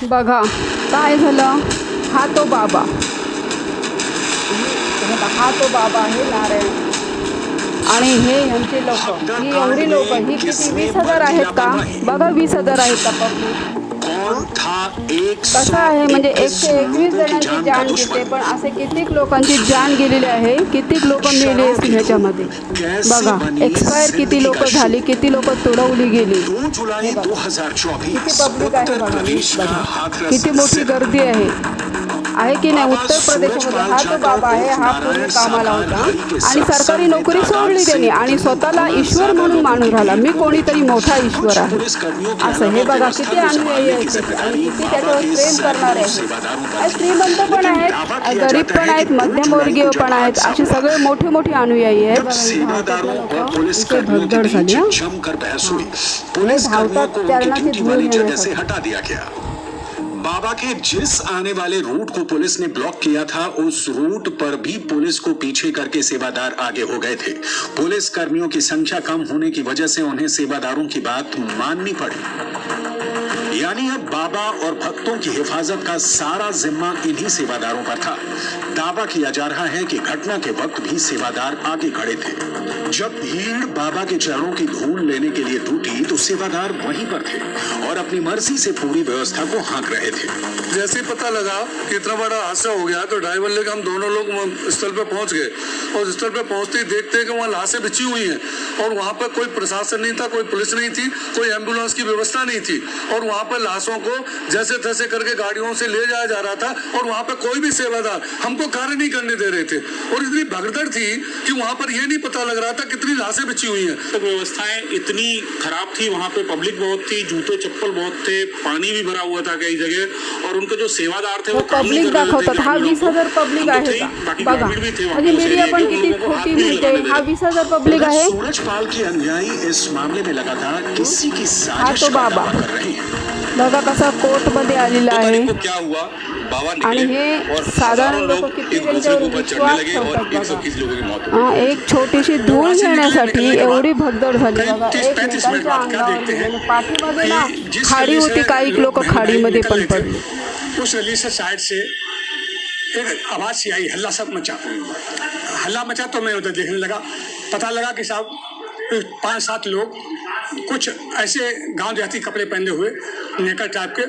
बघा काय झालं. हा तो बाबा, हा तो बाबा आहे नारायण. आणि हे यांची लोक, ही एवढी लोक, ही किती 20,000 आहेत का? बघा 20,000 आहेत का पब्लिक. कसं आहे म्हणजे 121 जणांची जान गेली, पण असे कितीक लोकांची जान गेलेली आहे, कितीक लोक मेले असतील ह्याच्यामध्ये. बघा एक्सपायर किती लोक झाली, किती लोक तुडवली गेली. किती पब्लिक आहे बघा, किती मोठी गर्दी आहे की नाही. उत्तर प्रदेशामध्ये हा तो बाबा आहे, हा पूर्वी कामाला होता आणि सरकारी नोकरी सोडली त्यांनी आणि स्वतःला ईश्वर म्हणून मानून राहिला. मी कोणीतरी मोठा ईश्वर आहे असं. हे बघा किती अनुयायी आहेत आणि किती त्याच्यावर प्रेम करणारे आहेत. श्रीमंत पण आहेत, गरीब पण आहेत, मध्यमवर्गीय पण आहेत, असे सगळे मोठे मोठे अनुयायी आहेत. इथे भगदड झाली. धावतात चरणाची धूळ घेण्यासाठी. बाबा के जिस आने वाले रूट को पुलिस ने ब्लॉक किया था, उस रूट पर भी पुलिस को पीछे करके सेवादार आगे हो गए थे। पुलिस कर्मियों की संख्या कम होने की वजह से उन्हें सेवादारों की बात माननी पड़ी। यानी अब बाबा और भक्तों की हिफाजत का सारा जिम्मा इन्हीं सेवादारों पर था। दावा किया जा रहा है कि घटना के वक्त भी सेवादार आगे खड़े थे। जब भीड़ बाबा के चरणों की धूल लेने के लिए टूटी तो सेवादार वहीं पर थे और अपनी मर्जी से पूरी व्यवस्था को हाँक रहे थे। जैसे ही पता लगा कि इतना बड़ा हादसा हो गया तो ड्राइवर लेकर हम दोनों लोग स्थल पे पहुंच गए और स्थल पे पहुंचते ही देखते हैं कि वहाँ लाशें बिछी हुई हैं और वहाँ पर कोई प्रशासन नहीं था, कोई पुलिस नहीं थी, कोई एम्बुलेंस की व्यवस्था नहीं थी और वहाँ पर लाशों को जैसे तैसे करके गाड़ियों से ले जाया जा रहा था और वहाँ पर कोई भी सेवादार हमको कार्य नहीं करने दे रहे थे और इतनी भगदड़ थी कि वहाँ पर यह नहीं पता लग रहा था कितनी लाशें बिछी हुई हैं। तो व्यवस्थाएं इतनी खराब थी, वहाँ पे पब्लिक बहुत थी, जूते चप्पल बहुत थे, पानी भी भरा हुआ था कई जगह और उनके जो सेवादार थे वो पब्लिक दाखवतात. हा 20,000 पब्लिक आहे का बघा. म्हणजे मीडिया पण किती खोटी म्हणते. हा 20,000 पब्लिक आहे. सूरजपाल के अनुयायी इस मामले में लगातार किसी की साजिश का दावा कर रहे हैं. बघा कसा कोर्ट मध्ये आलेला आहे क्या हुआ आणि हे साधारण लोक किती त्यांच्यावर विश्वास ठेवतात बघा. एक छोटीशी धूळ घेण्यासाठी एवढी भगदड झाली बघा. एकमेकांच्या अंगावर पाठीमध्ये ना खाडी होती, काही लोक खाडीमध्ये पण पडले. उस गली से साइड से एक आवाज़ सी आई, हल्ला सब मचा. हल्ला मचा तो मैं उधर देखने लगा. पता लगा कि साहब 5-7 लोग कुछ ऐसे गांव देहाती कपड़े पहने हुए नेकर टाइप के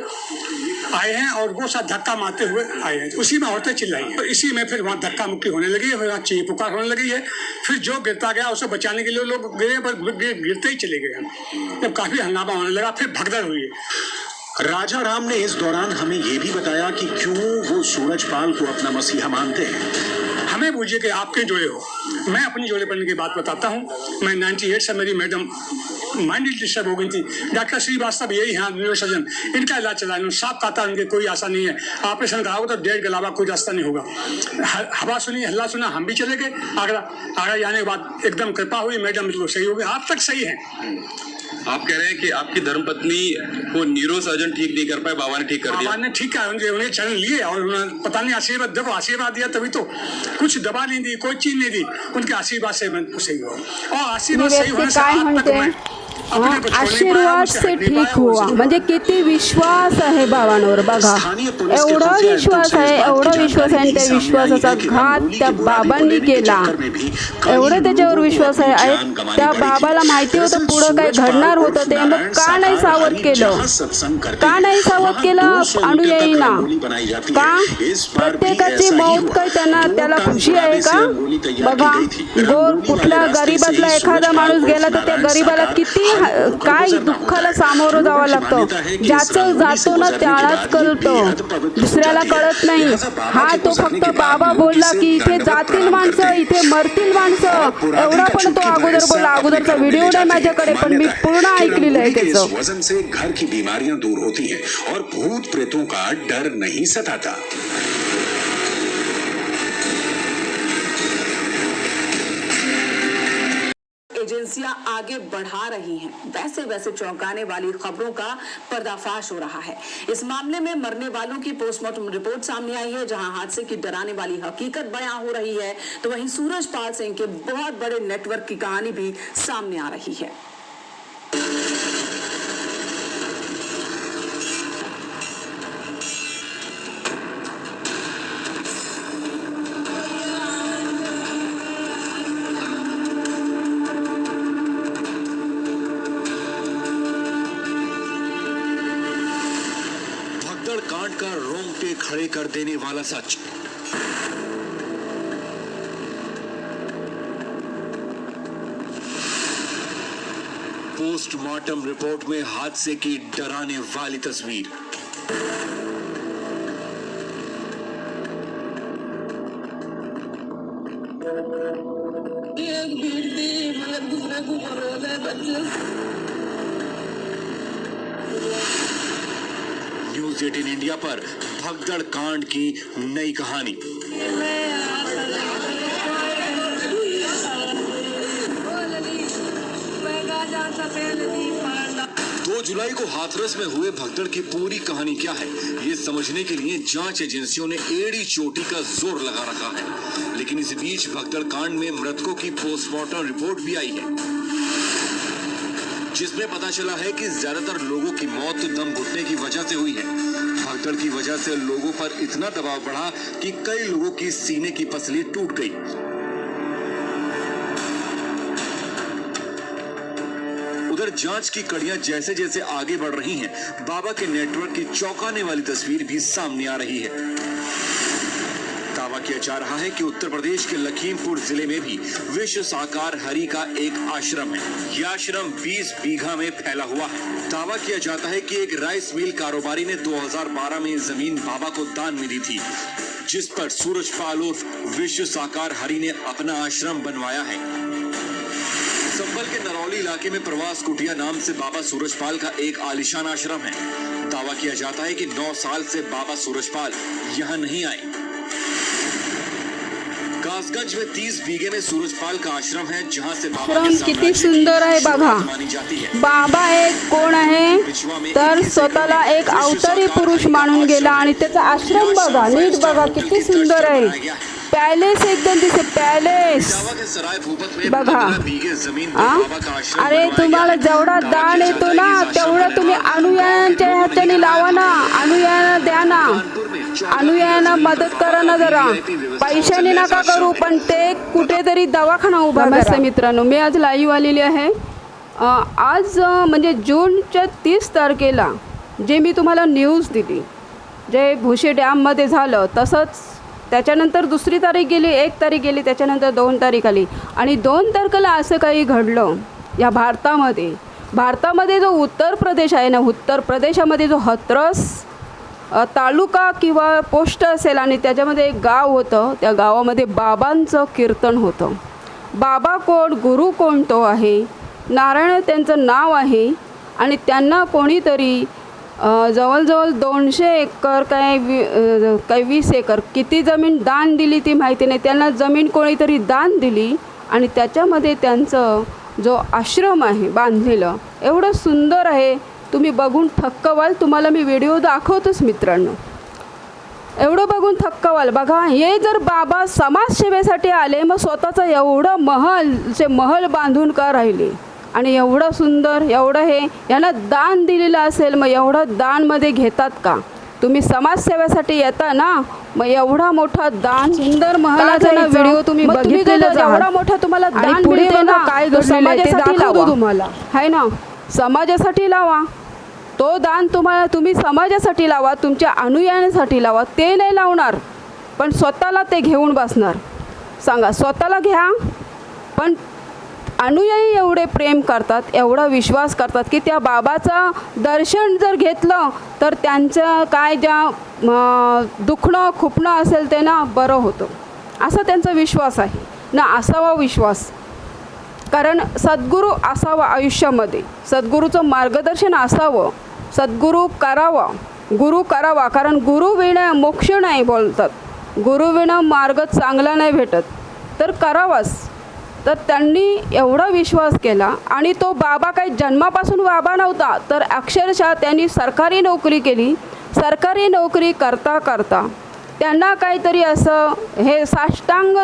आए हैं और वो साथ धक्का मारते हुए आए हैं. उसी में औरतें चिल्लाई हैं. इसी में फिर वहाँ धक्का मुक्की होने लगी है, वहाँ चीख पुकार होने लगी है. फिर जो गिरता गया उसे बचाने के लिए लोग गिरे पर गिरते ही चले गए. जब काफ़ी हंगामा होने लगा फिर भगदड़ हुई है. राजा राम ने इस दौरान हमें ये भी बताया कि क्यों वो सूरजपाल को अपना मसीहा मानते हैं. हमें पूछिए कि आप क्यों जुड़े हो. मैं अपनी जोड़े पड़ने की बात बताता हूँ. मैं 98 से मेरी मैडम माइंड डिस्टर्ब हो गई थी. डॉक्टर श्रीवास्तव यही हैं न्यूरोसर्जन, इनका इलाज चला. इन्होंने साफ कहा था उनके कोई आशा नहीं है. ऑपरेशन कराओगे तो 1.5 के अलावा कोई रास्ता नहीं होगा. हवा सुनी, हल्ला सुना, हम भी चले गए. आगरा जाने के बाद एकदम कृपा हुई, मैडम बिल्कुल सही हो गई. आज तक सही है. आप कह रहे हैं कि आपकी धर्मपत्नी को न्यूरो सर्जन ठीक नहीं कर पाए, बाबा ने ठीक कर दिया. बाबा ने ठीक है, उन्हें चरण लिए और उन्होंने पता नहीं आशीर्वाद, देखो आशीर्वाद दिया तभी तो. कुछ दवा नहीं दी, कोई चीज नहीं दी, उनके आशीर्वाद से सही हुआ. और आशीर्वाद सही होने से आज तक मैं आशीर्वाद से ठीक हुआ. म्हणजे किती विश्वास आहे बाबांवर बघा. एवढा विश्वास आहे, एवढा विश्वास आहे आणि त्या विश्वासाचा घात त्या बाबांनी केला. एवढं त्याच्यावर विश्वास आहे. त्या बाबाला माहिती होतं पुढं काय घडणार होतं, ते मग का नाही सावध केलं, का नाही सावध केलं अनुयायींना. का प्रत्येकाची मौत काय त्याला खुशी आहे का. बघा कुठल्या गरीबातला एखादा माणूस गेला तर त्या गरीबाला किती काय दुःखाला सामोरं जावं लागतं. ज्याचं जातो ना त्यालाच कळतं, दुसऱ्याला कळत नाही. हा तो फक्त बाबा बोलला की इथे जातील माणसं, इथे मरतील माणसं, एवढा पण तो अगोदर बोलला. अगोदरचा व्हिडिओ नाही माझ्याकडे, पण मी पूर्ण ऐकलेलं आहे त्याचं. वजन से घर की बीमारियां दूर होती हैं और भूत प्रेतों का डर नहीं सताता. एजेंसियां आगे बढ़ा रही हैं, वैसे वैसे चौंकाने वाली खबरों का पर्दाफाश हो रहा है. इस मामले में मरने वालों की पोस्टमार्टम रिपोर्ट सामने आई है, जहां हादसे की डराने वाली हकीकत बयां हो रही है, तो वहीं सूरजपाल सिंह के बहुत बड़े नेटवर्क की कहानी भी सामने आ रही है. कांड का रोंगटे खड़े कर देने वाला सच। पोस्टमार्टम रिपोर्ट में हादसे की डराने वाली तस्वीर। न्यूज 18 इंडिया पर भगदड़ कांड की नई कहानी। 2 जुलाई को हाथरस में हुए भगदड़ की पूरी कहानी क्या है, ये समझने के लिए जांच एजेंसियों ने एड़ी चोटी का जोर लगा रखा है। लेकिन इस बीच भगदड़ कांड में मृतकों की पोस्टमार्टम रिपोर्ट भी आई है, जिसमें पता चला है कि ज्यादातर लोगों की मौत दम घुटने की वजह से हुई है। भगदड़ की वजह से लोगों पर इतना दबाव बढ़ा कि कई लोगों की सीने की पसली टूट गई। उधर जांच की कड़ियां जैसे जैसे आगे बढ़ रही हैं, बाबा के नेटवर्क की चौंकाने वाली तस्वीर भी सामने आ रही है। दावा किया जा रहा है कि उत्तर प्रदेश के लखीमपुर जिले में भी विश्व साकार हरि का एक आश्रम है। यह आश्रम 20 बीघा में फैला हुआ है। दावा किया जाता है कि एक राइस मिल कारोबारी ने 2012 में जमीन बाबा को दान में दी थी, जिस पर सूरजपाल उर्फ विश्व साकार हरि ने अपना आश्रम बनवाया है। संभल के नरौली इलाके में प्रवास कुटिया नाम से बाबा सूरजपाल का एक आलीशान आश्रम है। दावा किया जाता है कि 9 साल से बाबा सूरजपाल यहाँ नहीं आए। कासगंज में 30 बीघे में सूरजपाल का आश्रम है, जहाँ से बाबा आश्रम के किती साम्राज्य सुंदर आहे की बघा। शुरुआत मानी जाती है। बाबा एक कोण आहे तर स्वतःला एक अवतारी पुरुष मानून गेला आणि त्याचा आश्रम बघा, नीट बघा किती सुंदर आहे। पॅलेस एकदम दिसे, पॅलेस बघा। अरे तुम्हाला जेवढा दान येतो ना तेवढा तुम्ही अनुयायांच्या ह्याच्याने लावा ना, अनुयायांना द्या ना, अनुयायांना मदत करा ना जरा। पैशाने नका करू, पण ते कुठेतरी दवाखाना उभा करा। मित्रांनो, मी आज लाईव्ह आलेली आहे। आज म्हणजे जूनच्या 30 तारखेला जे मी तुम्हाला न्यूज दिली, जे भुशी डॅममध्ये झालं, तसंच त्याच्यानंतर 2 तारीख गेली, 1 तारीख गेली, त्याच्यानंतर 2 तारीख आली आणि 2 तारखेला असं काही घडलं या भारतामध्ये जो उत्तर प्रदेश आहे ना, उत्तर प्रदेशामध्ये जो हाथरस तालुका किंवा पोस्ट असेल आणि त्याच्यामध्ये एक गाव होतं, त्या गावामध्ये बाबांचं कीर्तन होतं। बाबा कोण, गुरु कोण तो आहे, नारायण त्यांचं नाव आहे आणि त्यांना कोणीतरी जवळजवळ 200 एकर काय 20 एकर किती जमीन दान दिली ती माहिती नाही, त्यांना जमीन कोणीतरी दान दिली आणि त्याच्यामध्ये त्यांचं जो आश्रम आहे बांधलेलं एवढं सुंदर आहे, तुम्ही बघून थक्क व्हाल। तुम्हाला मी व्हिडिओ दाखवतोच मित्रांनो, एवढं बघून थक्क व्हाल। बघा, हे जर बाबा समाजसेवेसाठी आले, मग स्वतःचं एवढं महल बांधून का राहिले आणि एवढं सुंदर, एवढं हे यांना दान दिलेलं असेल, मग एवढं दानमध्ये घेतात का? तुम्ही समाजसेवेसाठी येता ना, मग एवढा मोठा दान, सुंदर महलाचा व्हिडिओ तुम्ही बघितलेला, एवढा मोठा तुम्हाला दान मिळते ना, काय समाजासाठी लावा तुम्हाला, आहे ना, समाजासाठी लावा तो दान। तुम्ही समाजासाठी लावा, तुमच्या अनुयायांसाठी लावा, ते नाही लावणार पण स्वतःला ते घेऊन बसणार। सांगा, स्वतःला घ्या, पण अनुयायी एवढे प्रेम करतात, एवढा विश्वास करतात की त्या बाबाचं दर्शन जर घेतलं तर त्यांचं काय ज्या दुखणं खुपणं असेल ते ना बरं होतं, असा त्यांचा विश्वास आहे ना। असावा विश्वास, कारण सद्गुरू असावा आयुष्यामध्ये, सद्गुरूचं मार्गदर्शन असावं, सद्गुरू करावा, गुरु करावा, कारण गुरुविना मोक्ष नाही बोलतात, गुरुविना मार्ग चांगला नाही भेटत, तर करावाच। तर त्यांनी एवढा विश्वास केला आणि तो बाबा काही जन्मापासून बाबा नव्हता, तर अक्षरशः त्यांनी सरकारी नोकरी केली। सरकारी नोकरी करता करता त्यांना काहीतरी असं हे साष्टांग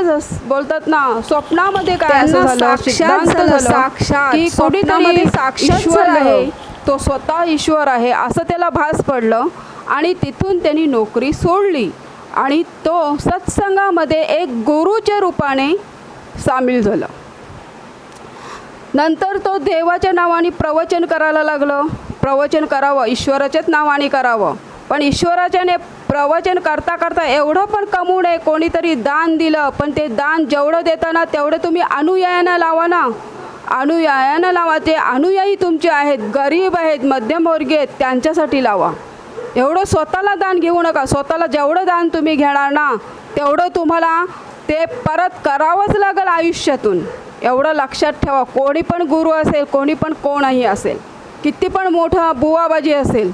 बोलतात ना, स्वप्नामध्ये काय असं झालं, साक्षात की कोणीतरी ईश्वर आहे, तो स्वतः ईश्वर आहे असं त्याला भास पडलं आणि तिथून त्यांनी नोकरी सोडली आणि तो सत्संगामध्ये एक गुरुच्या रूपाने सामील झाला। नंतर तो देवाच्या नावाने प्रवचन करायला लागलं, प्रवचन करावं, ईश्वराच्याच नावाने करावं, पण ईश्वराच्याने प्रवचन करता करता एवढं पण कमवू नये. कोणीतरी दान दिलं, पण ते दान जेवढं देताना तेवढं तुम्ही अनुयायांना लावा ना. अनुयायांना लावा. ते अनुयायी तुमचे आहेत, गरीब आहेत, मध्यमवर्गीय आहेत, त्यांच्यासाठी लावा. एवढं स्वतःला दान घेऊ नका. स्वतःला जेवढं दान तुम्ही घेणार ना तेवढं तुम्हाला ते परत करावंच लागेल आयुष्यातून. एवढं लक्षात ठेवा. कोणी पण गुरु असेल, कोणी पण कोणही असेल, किती पण मोठा बुवाबाजी असेल,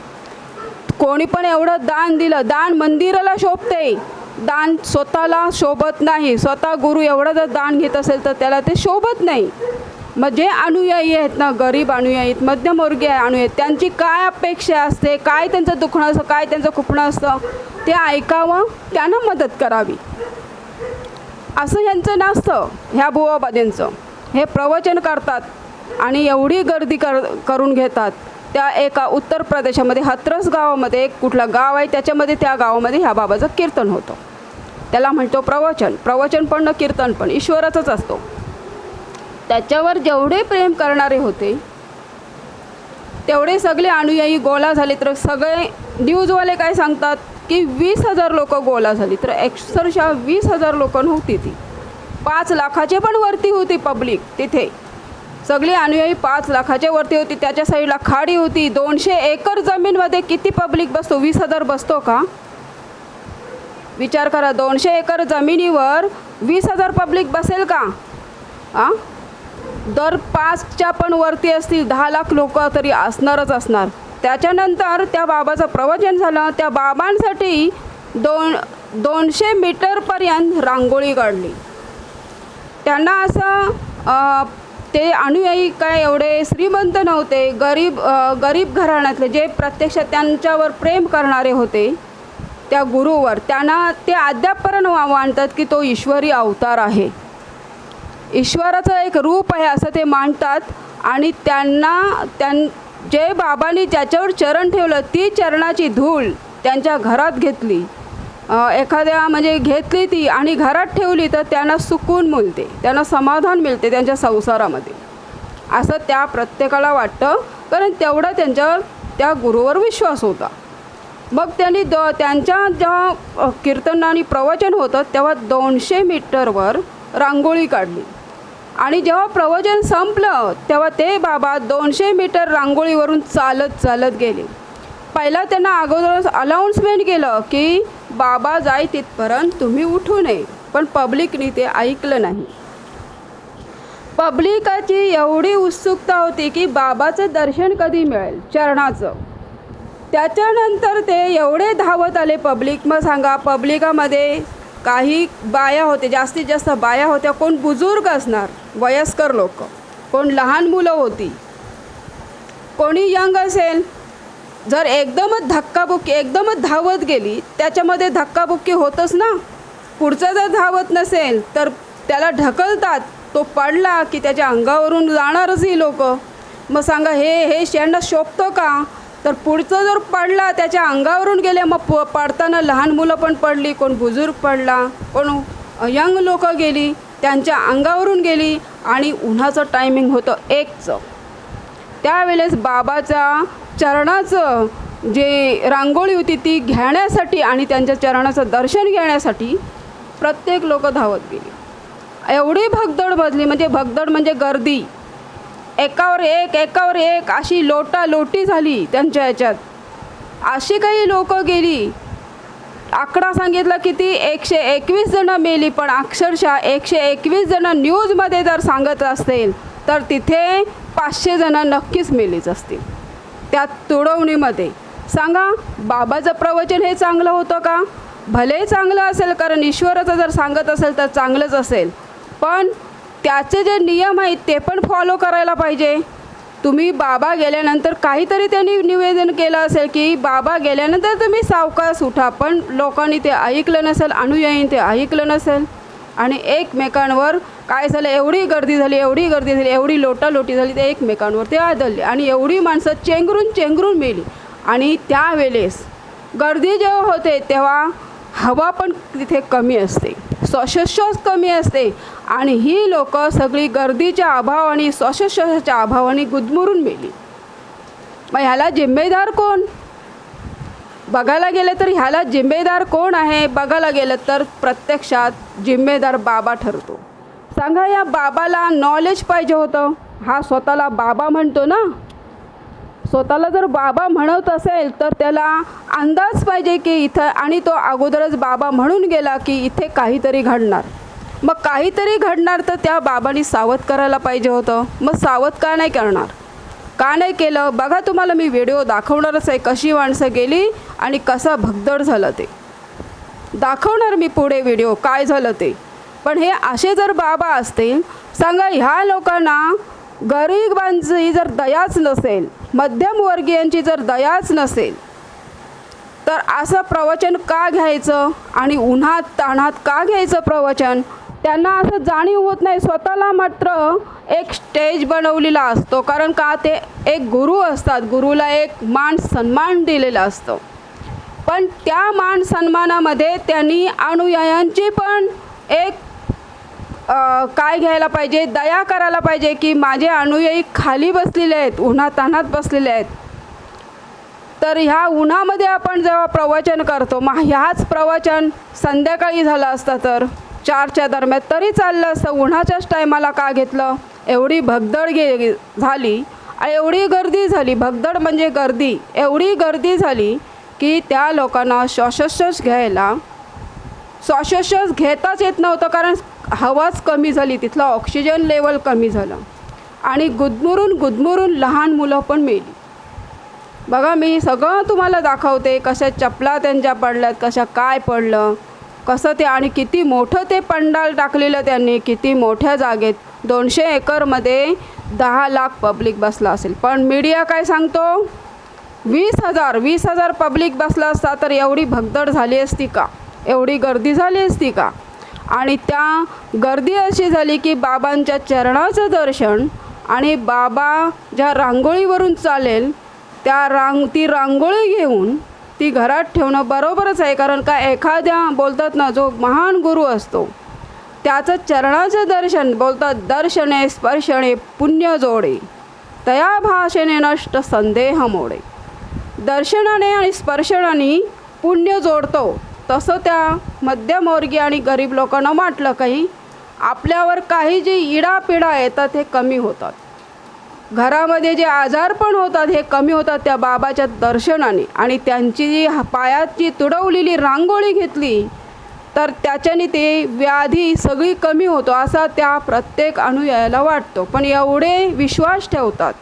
कोणी पण एवढं दान दिलं, दान मंदिराला शोभते, दान स्वतःला शोभत नाही. स्वतः गुरु एवढं जर दान घेत असेल तर त्याला ते शोभत नाही. मग जे अनुयायी आहेत ना, गरीब अनुयायी आहेत, मध्यमवर्गीय अनुयायी आहेत, त्यांची काय अपेक्षा असते, काय त्यांचं दुखणं असतं, काय त्यांचं खुपणं असतं, ते ऐकावं, त्यांना मदत करावी. असं यांचं नसतं. ह्या बुवाबाजींचं हे प्रवचन करतात आणि एवढी गर्दी करून घेतात. त्या एका उत्तर प्रदेशामध्ये हाथरस गावामध्ये एक कुठलं गाव आहे, त्याच्यामध्ये त्या गावामध्ये ह्या बाबाचं कीर्तन होतं. त्याला म्हणतो प्रवचन. प्रवचन पण न कीर्तन पण ईश्वराचंच असतो. त्याच्यावर जेवढे प्रेम करणारे होते तेवढे सगळे अनुयायी गोळा झाले. तर सगळे न्यूजवाले काय सांगतात की 20,000 लोक गोळा झाली. तर अक्षरशः 20,000 लोक नव्हती ती, 5 लाखाचे पण वरती होती पब्लिक तिथे. सगळी अनुयायी 5 लाखाच्या वरती होती. त्याच्या साईडला खाडी होती. 200 एकर जमीनमध्ये किती पब्लिक बसतो? 20,000 बसतो का? विचार करा. 200 एकर जमिनीवर 20,000 पब्लिक बसेल का? दर 5च्या पण वरती असतील, 10 लाख लोक तरी असणारच असणार. त्याच्यानंतर त्या बाबाचं प्रवचन झालं. त्या बाबांसाठी 200 मीटरपर्यंत रांगोळी काढली. त्यांना असं ते अनुयायी काय एवढे श्रीमंत नव्हते, गरीब घराण्यातले, जे प्रत्यक्षात त्यांच्यावर प्रेम करणारे होते त्या गुरुवर, त्यांना ते अद्यापपर्यंत मानतात की तो ईश्वरी अवतार आहे, ईश्वराचं एक रूप आहे असं ते मानतात. आणि जे बाबांनी ज्याच्यावर चरण ठेवलं ती चरणाची धूळ त्यांच्या घरात घेतली, एखाद्या म्हणजे घेतली ती आणि घरात ठेवली तर त्यांना सुकून मिळते, त्यांना समाधान मिळते त्यांच्या संसारामध्ये, असं त्या प्रत्येकाला वाटतं. कारण तेवढा त्यांच्यावर त्या गुरुवर विश्वास होता. मग त्यांनी त्यांच्या जेव्हा कीर्तन आणि प्रवचन होतं तेव्हा 200 मीटरवर रांगोळी काढली. आणि जेव्हा प्रवचन संपलं तेव्हा ते बाबा 200 मीटर रांगोळीवरून चालत गेले. पहिला त्यांना अगोदरच अनाऊन्समेंट केलं की बाबा जाई तिथपर्यंत तुम्ही उठू नये, पण पब्लिकने ते ऐकलं नाही. पब्लिकाची एवढी उत्सुकता होती की बाबाचं दर्शन कधी मिळेल चरणाचं. त्याच्यानंतर ते एवढे धावत आले पब्लिक. मग सांगा, पब्लिकामध्ये काही बाया होते, जास्तीत जास्त बाया होत्या, कोण बुजुर्ग असणार, वयस्कर लोक, कोण लहान मुलं होती, कोणी यंग असेल. जर एकदमच धक्काबुक्की एकदमच धावत गेली त्याच्यामध्ये धक्काबुक्की होतच ना. पुढचा जर धावत नसेल तर त्याला ढकलतात, तो पडला की त्याच्या अंगावरून जाणारच ही लोक. मग सांगा हे यांना शोभतं का? तर पुढचं जर पडला त्याच्या अंगावरून गेले, मग पडताना लहान मुलं पण पडली, कोण बुजुर्ग पडला, कोण यंग लोक गेली, त्यांच्या अंगावरून गेली. आणि उन्हाचं टायमिंग होतं 1चं. त्यावेळेस बाबाच्या चरणाचं जे रांगोळी होती ती घेण्यासाठी आणि त्यांच्या चरणाचं दर्शन घेण्यासाठी प्रत्येक लोक धावत गेली. एवढी भगदड बसली, भगदड म्हणजे गर्दी, एकावर एक अशी लोटालोटी झाली त्यांच्या ह्याच्यात. अशी काही लोक गेली, आकडा सांगितला किती, 121 जणं मेली. पण अक्षरशः 121 जणं न्यूजमध्ये जर सांगत असतील तर तिथे 500 जणं नक्कीच मेलीच असतील त्या तुडवणीमध्ये. सांगा, बाबाचं प्रवचन हे चांगलं होतं का? भले चांगलं असेल, कारण ईश्वराचं जर सांगत असेल तर चांगलंच असेल, पण त्याचे जे नियम आहेत ते पण फॉलो करायला पाहिजे. तुम्ही बाबा गेल्यानंतर काहीतरी त्यांनी निवेदन केलं असेल की बाबा गेल्यानंतर तुम्ही सावकाश उठा, पण लोकांनी ते ऐकलं नसेल, अनुयायींनी ते ऐकलं नसेल. आणि एकमेकांवर काय झालं, एवढी गर्दी झाली, एवढी लोटालोटी झाली, ते एकमेकांवर ते आदळले आणि एवढी माणसं चेंगरून मेली. आणि त्यावेळेस गर्दी जेव्हा होते तेव्हा हवा पण तिथे कमी असते, श्वासोच्छ्वास कमी असते. आणि ही लोक सगळी गर्दीच्या अभावाने, श्वासोच्छ्वासाच्या अभावाने गुदमरून मेली. मग ह्याला जिम्मेदार कोण? बघायला गेलं तर ह्याला जिम्मेदार कोण आहे बघायला गेलं तर प्रत्यक्षात जिम्मेदार बाबा ठरतो. सांगा, या बाबाला नॉलेज पाहिजे होतं. हा स्वतःला बाबा म्हणतो ना, स्वतःला जर बाबा म्हणत असेल तर त्याला अंदाज पाहिजे की इथं, आणि तो अगोदरच बाबा म्हणून गेला की इथे काहीतरी घडणार. मग काहीतरी घडणार तर त्या बाबांनी सावध करायला पाहिजे होतं. मग सावध का नाही करणार, का नाही केलं? बघा, तुम्हाला मी व्हिडिओ दाखवणारच आहे, कशी माणसं गेली आणि कसं भगदड झालं ते दाखवणार मी पुढे व्हिडिओ काय झालं ते. पण हे असे जर बाबा असतील, सांगा, ह्या लोकांना गरिबांची जर दयाच नसेल, मध्यमवर्गीयांची जर दयाच नसेल, तर असं प्रवचन का घ्यायचं आणि उन्हात ताणात का घ्यायचं प्रवचन? त्यांना असं जाणीव होत नाही. स्वतःला मात्र एक स्टेज बनवलेला असतो, कारण का ते एक गुरु असतात, गुरुला एक मान सन्मान दिलेला असतो. पण त्या मान सन्मानामध्ये त्यांनी अनुयायांची पण एक काय घ्यायला पाहिजे, दया करायला पाहिजे की माझे अनुयायी खाली बसलेले आहेत, उन्हातान्हात बसलेले आहेत. तर ह्या उन्हामध्ये आपण जेव्हा प्रवचन करतो, मग ह्याच प्रवचन संध्याकाळी झालं असतं तर 4च्या दरम्यान तरी चाललं असतं. उन्हाच्याच टायमाला का घेतलं? एवढी भगदड झाली, एवढी गर्दी झाली, भगदड म्हणजे गर्दी, एवढी गर्दी झाली की त्या लोकांना श्वासोच्छ्वास घेताच येत नव्हतं, कारण हवाच कमी झाली, तिथलं ऑक्सिजन लेवल कमी झालं आणि गुदमरून लहान मुलं पण मेली. बघा, मी सगळं तुम्हाला दाखवते, कशा चपला त्यांच्या पडल्यात, कशा काय पडलं, कसं ते, आणि किती मोठं ते पंडाल टाकलेलं त्यांनी, किती मोठ्या जागेत 200 एकरमध्ये 10 लाख पब्लिक बसला असेल. पण मीडिया काय सांगतो, 20,000 पब्लिक बसला असता तर एवढी भगदड झाली असती का, एवढी गर्दी झाली असती का? आणि त्या गर्दी अशी झाली की बाबांच्या चरणाचं दर्शन, आणि बाबा ज्या रांगोळीवरून चालेल ती रांगोळी घेऊन ती घरात ठेवणं बरोबरच आहे. कारण का एखाद्या, बोलतात ना, जो महान गुरु असतो त्याचं चरणाचं दर्शन, बोलतात, दर्शने स्पर्शने पुण्य जोडे, तया भाषेने नष्ट संदेह मोडे. दर्शनाने आणि स्पर्शनाने पुण्य जोडतो. तसं त्या मध्यमवर्गीय आणि गरीब लोकांना म्हटलं, काही आपल्यावर काही जी इडापिडा येतात हे कमी होतात, घरामध्ये जे आजारपण होतात हे कमी होतात त्या बाबाच्या दर्शनाने. आणि त्यांची जी पायाची तुडवलेली रांगोळी घेतली तर त्याच्याने ते व्याधी सगळी कमी होतो असा त्या प्रत्येक अनुयायाला वाटतो. पण एवढे विश्वास ठेवतात,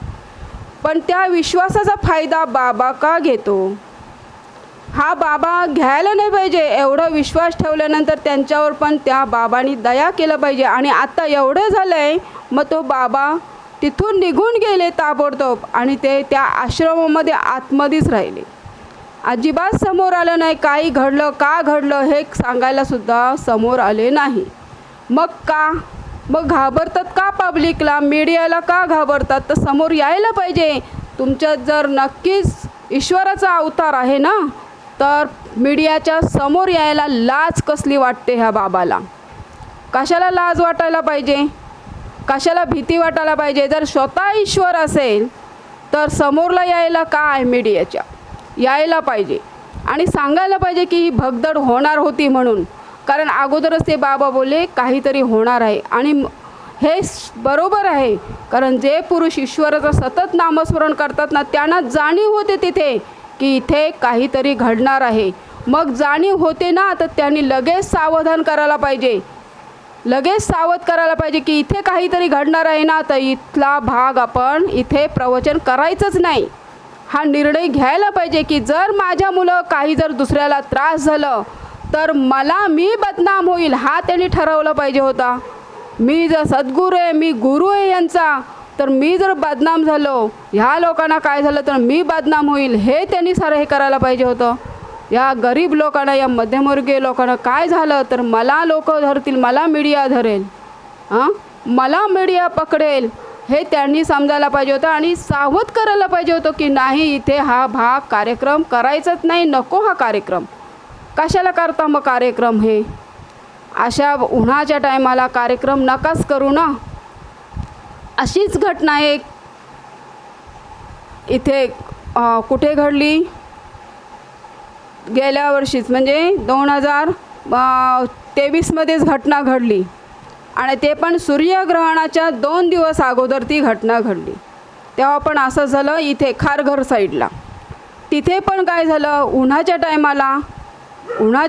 पण त्या विश्वासाचा फायदा बाबा का घेतो? हा बाबा घ्यायला नाही पाहिजे. एवढं विश्वास ठेवल्यानंतर त्यांच्यावर पण त्या बाबांनी दया केलं पाहिजे. आणि आता एवढं झालं आहे, मग तो बाबा तिथून निघून गेले ताबडतोब, आणि ते त्या आश्रमामध्ये आतमध्येच राहिले, अजिबात समोर आलं नाही. काही घडलं, का घडलं हे सांगायलासुद्धा समोर आले नाही. मग घाबरतात का पब्लिकला, मीडियाला का घाबरतात? तर समोर यायला पाहिजे. तुमच्यात जर नक्कीच ईश्वराचा अवतार आहे ना, तर मीडियाच्या समोर यायला लाज कसली वाटते ह्या बाबाला? कशाला लाज वाटायला पाहिजे, कशाला भीती वाटायला पाहिजे? जर स्वतः ईश्वर असेल तर समोरला यायला काय, मीडियाच्या यायला पाहिजे आणि सांगायला पाहिजे की ही भगदड होणार होती म्हणून. कारण अगोदरच ते बाबा बोलले काहीतरी होणार आहे, आणि हे बरोबर आहे. कारण जे पुरुष ईश्वराचं सतत नामस्मरण करतात ना, त्यांना जाणीव होते तिथे की इथे काहीतरी घडणार आहे. मग जाणीव होते ना, तर त्यांनी लगेच सावधान करायला पाहिजे, लगेच सावध करायला पाहिजे की इथे काहीतरी घडणार आहे ना, तर इथला भाग आपण इथे प्रवचन करायचंच नाही. हा निर्णय घ्यायला पाहिजे की जर माझ्या मुलं काही जर दुसऱ्याला त्रास झालं तर मी बदनाम होईल, हा त्यांनी ठरवलं पाहिजे होता. मी जर सद्गुरू आहे, मी गुरु आहे यांचा, तर मी जर बदनाम झालो, ह्या लोकांना काय झालं तर मी बदनाम होईल, हे त्यांनी सारं हे करायला पाहिजे होतं. या गरीब लोकांना, या मध्यमवर्गीय लोकांना काय झालं तर मला लोक धरतील, मला मीडिया धरेल, मला मीडिया पकडेल, हे त्यांनी समजायला पाहिजे होतं आणि सावध करायला पाहिजे होतं की नाही, इथे हा भाग कार्यक्रम करायचाच नाही, नको हा कार्यक्रम. कशाला करता मग कार्यक्रम? हे अशा उन्हाच्या टायमाला कार्यक्रम नकाच करू ना. अशीच घटना एक इथे कुठे घडली, गेल्या वर्षीच म्हणजे 2023मध्येच घटना घडली आणि ते पण सूर्यग्रहणाच्या 2 दिवस अगोदर ती घटना घडली. तेव्हा पण असं झालं इथे खारघर साईडला. तिथे पण काय झालं, उन्हाच्या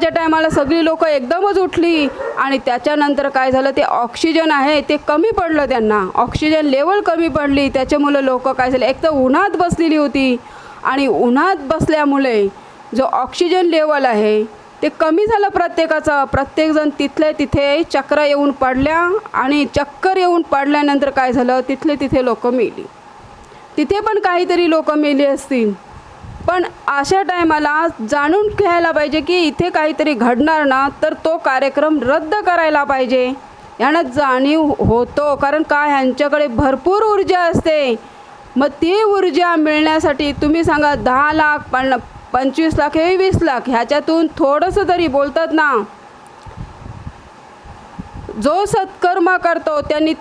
टायमाला सगळी लोक एकदमच उठली आणि त्याच्यानंतर काय झालं, ते ऑक्सिजन आहे ते कमी पडलं, त्यांना ऑक्सिजन लेवल कमी पडली. त्याच्यामुळे लोक काय झाले, एक तर उन्हात बसलेली होती आणि उन्हात बसल्यामुळे जो ऑक्सिजन लेवल आहे ते कमी झालं प्रत्येकाचं. प्रत्येकजण तिथले तिथे चक्र येऊन पडल्या आणि चक्कर येऊन पडल्यानंतर काय झालं, तिथले तिथे लोक मेली. तिथे पण काहीतरी लोक मेली असतील. पण अशा टायमाला जाणून घ्यायला पाहिजे की इथे काहीतरी घडणार ना तर तो कार्यक्रम रद्द करायला पाहिजे. यानं जाणीव होतो, कारण काय ह्यांच्याकडे भरपूर ऊर्जा असते. मग ती ऊर्जा मिळण्यासाठी तुम्ही सांगा 10 लाख 25 लाख 20 लाख ह्याच्यातून थोडंसं तरी बोलतात ना. जो सत्कर्म करतो त्यांनी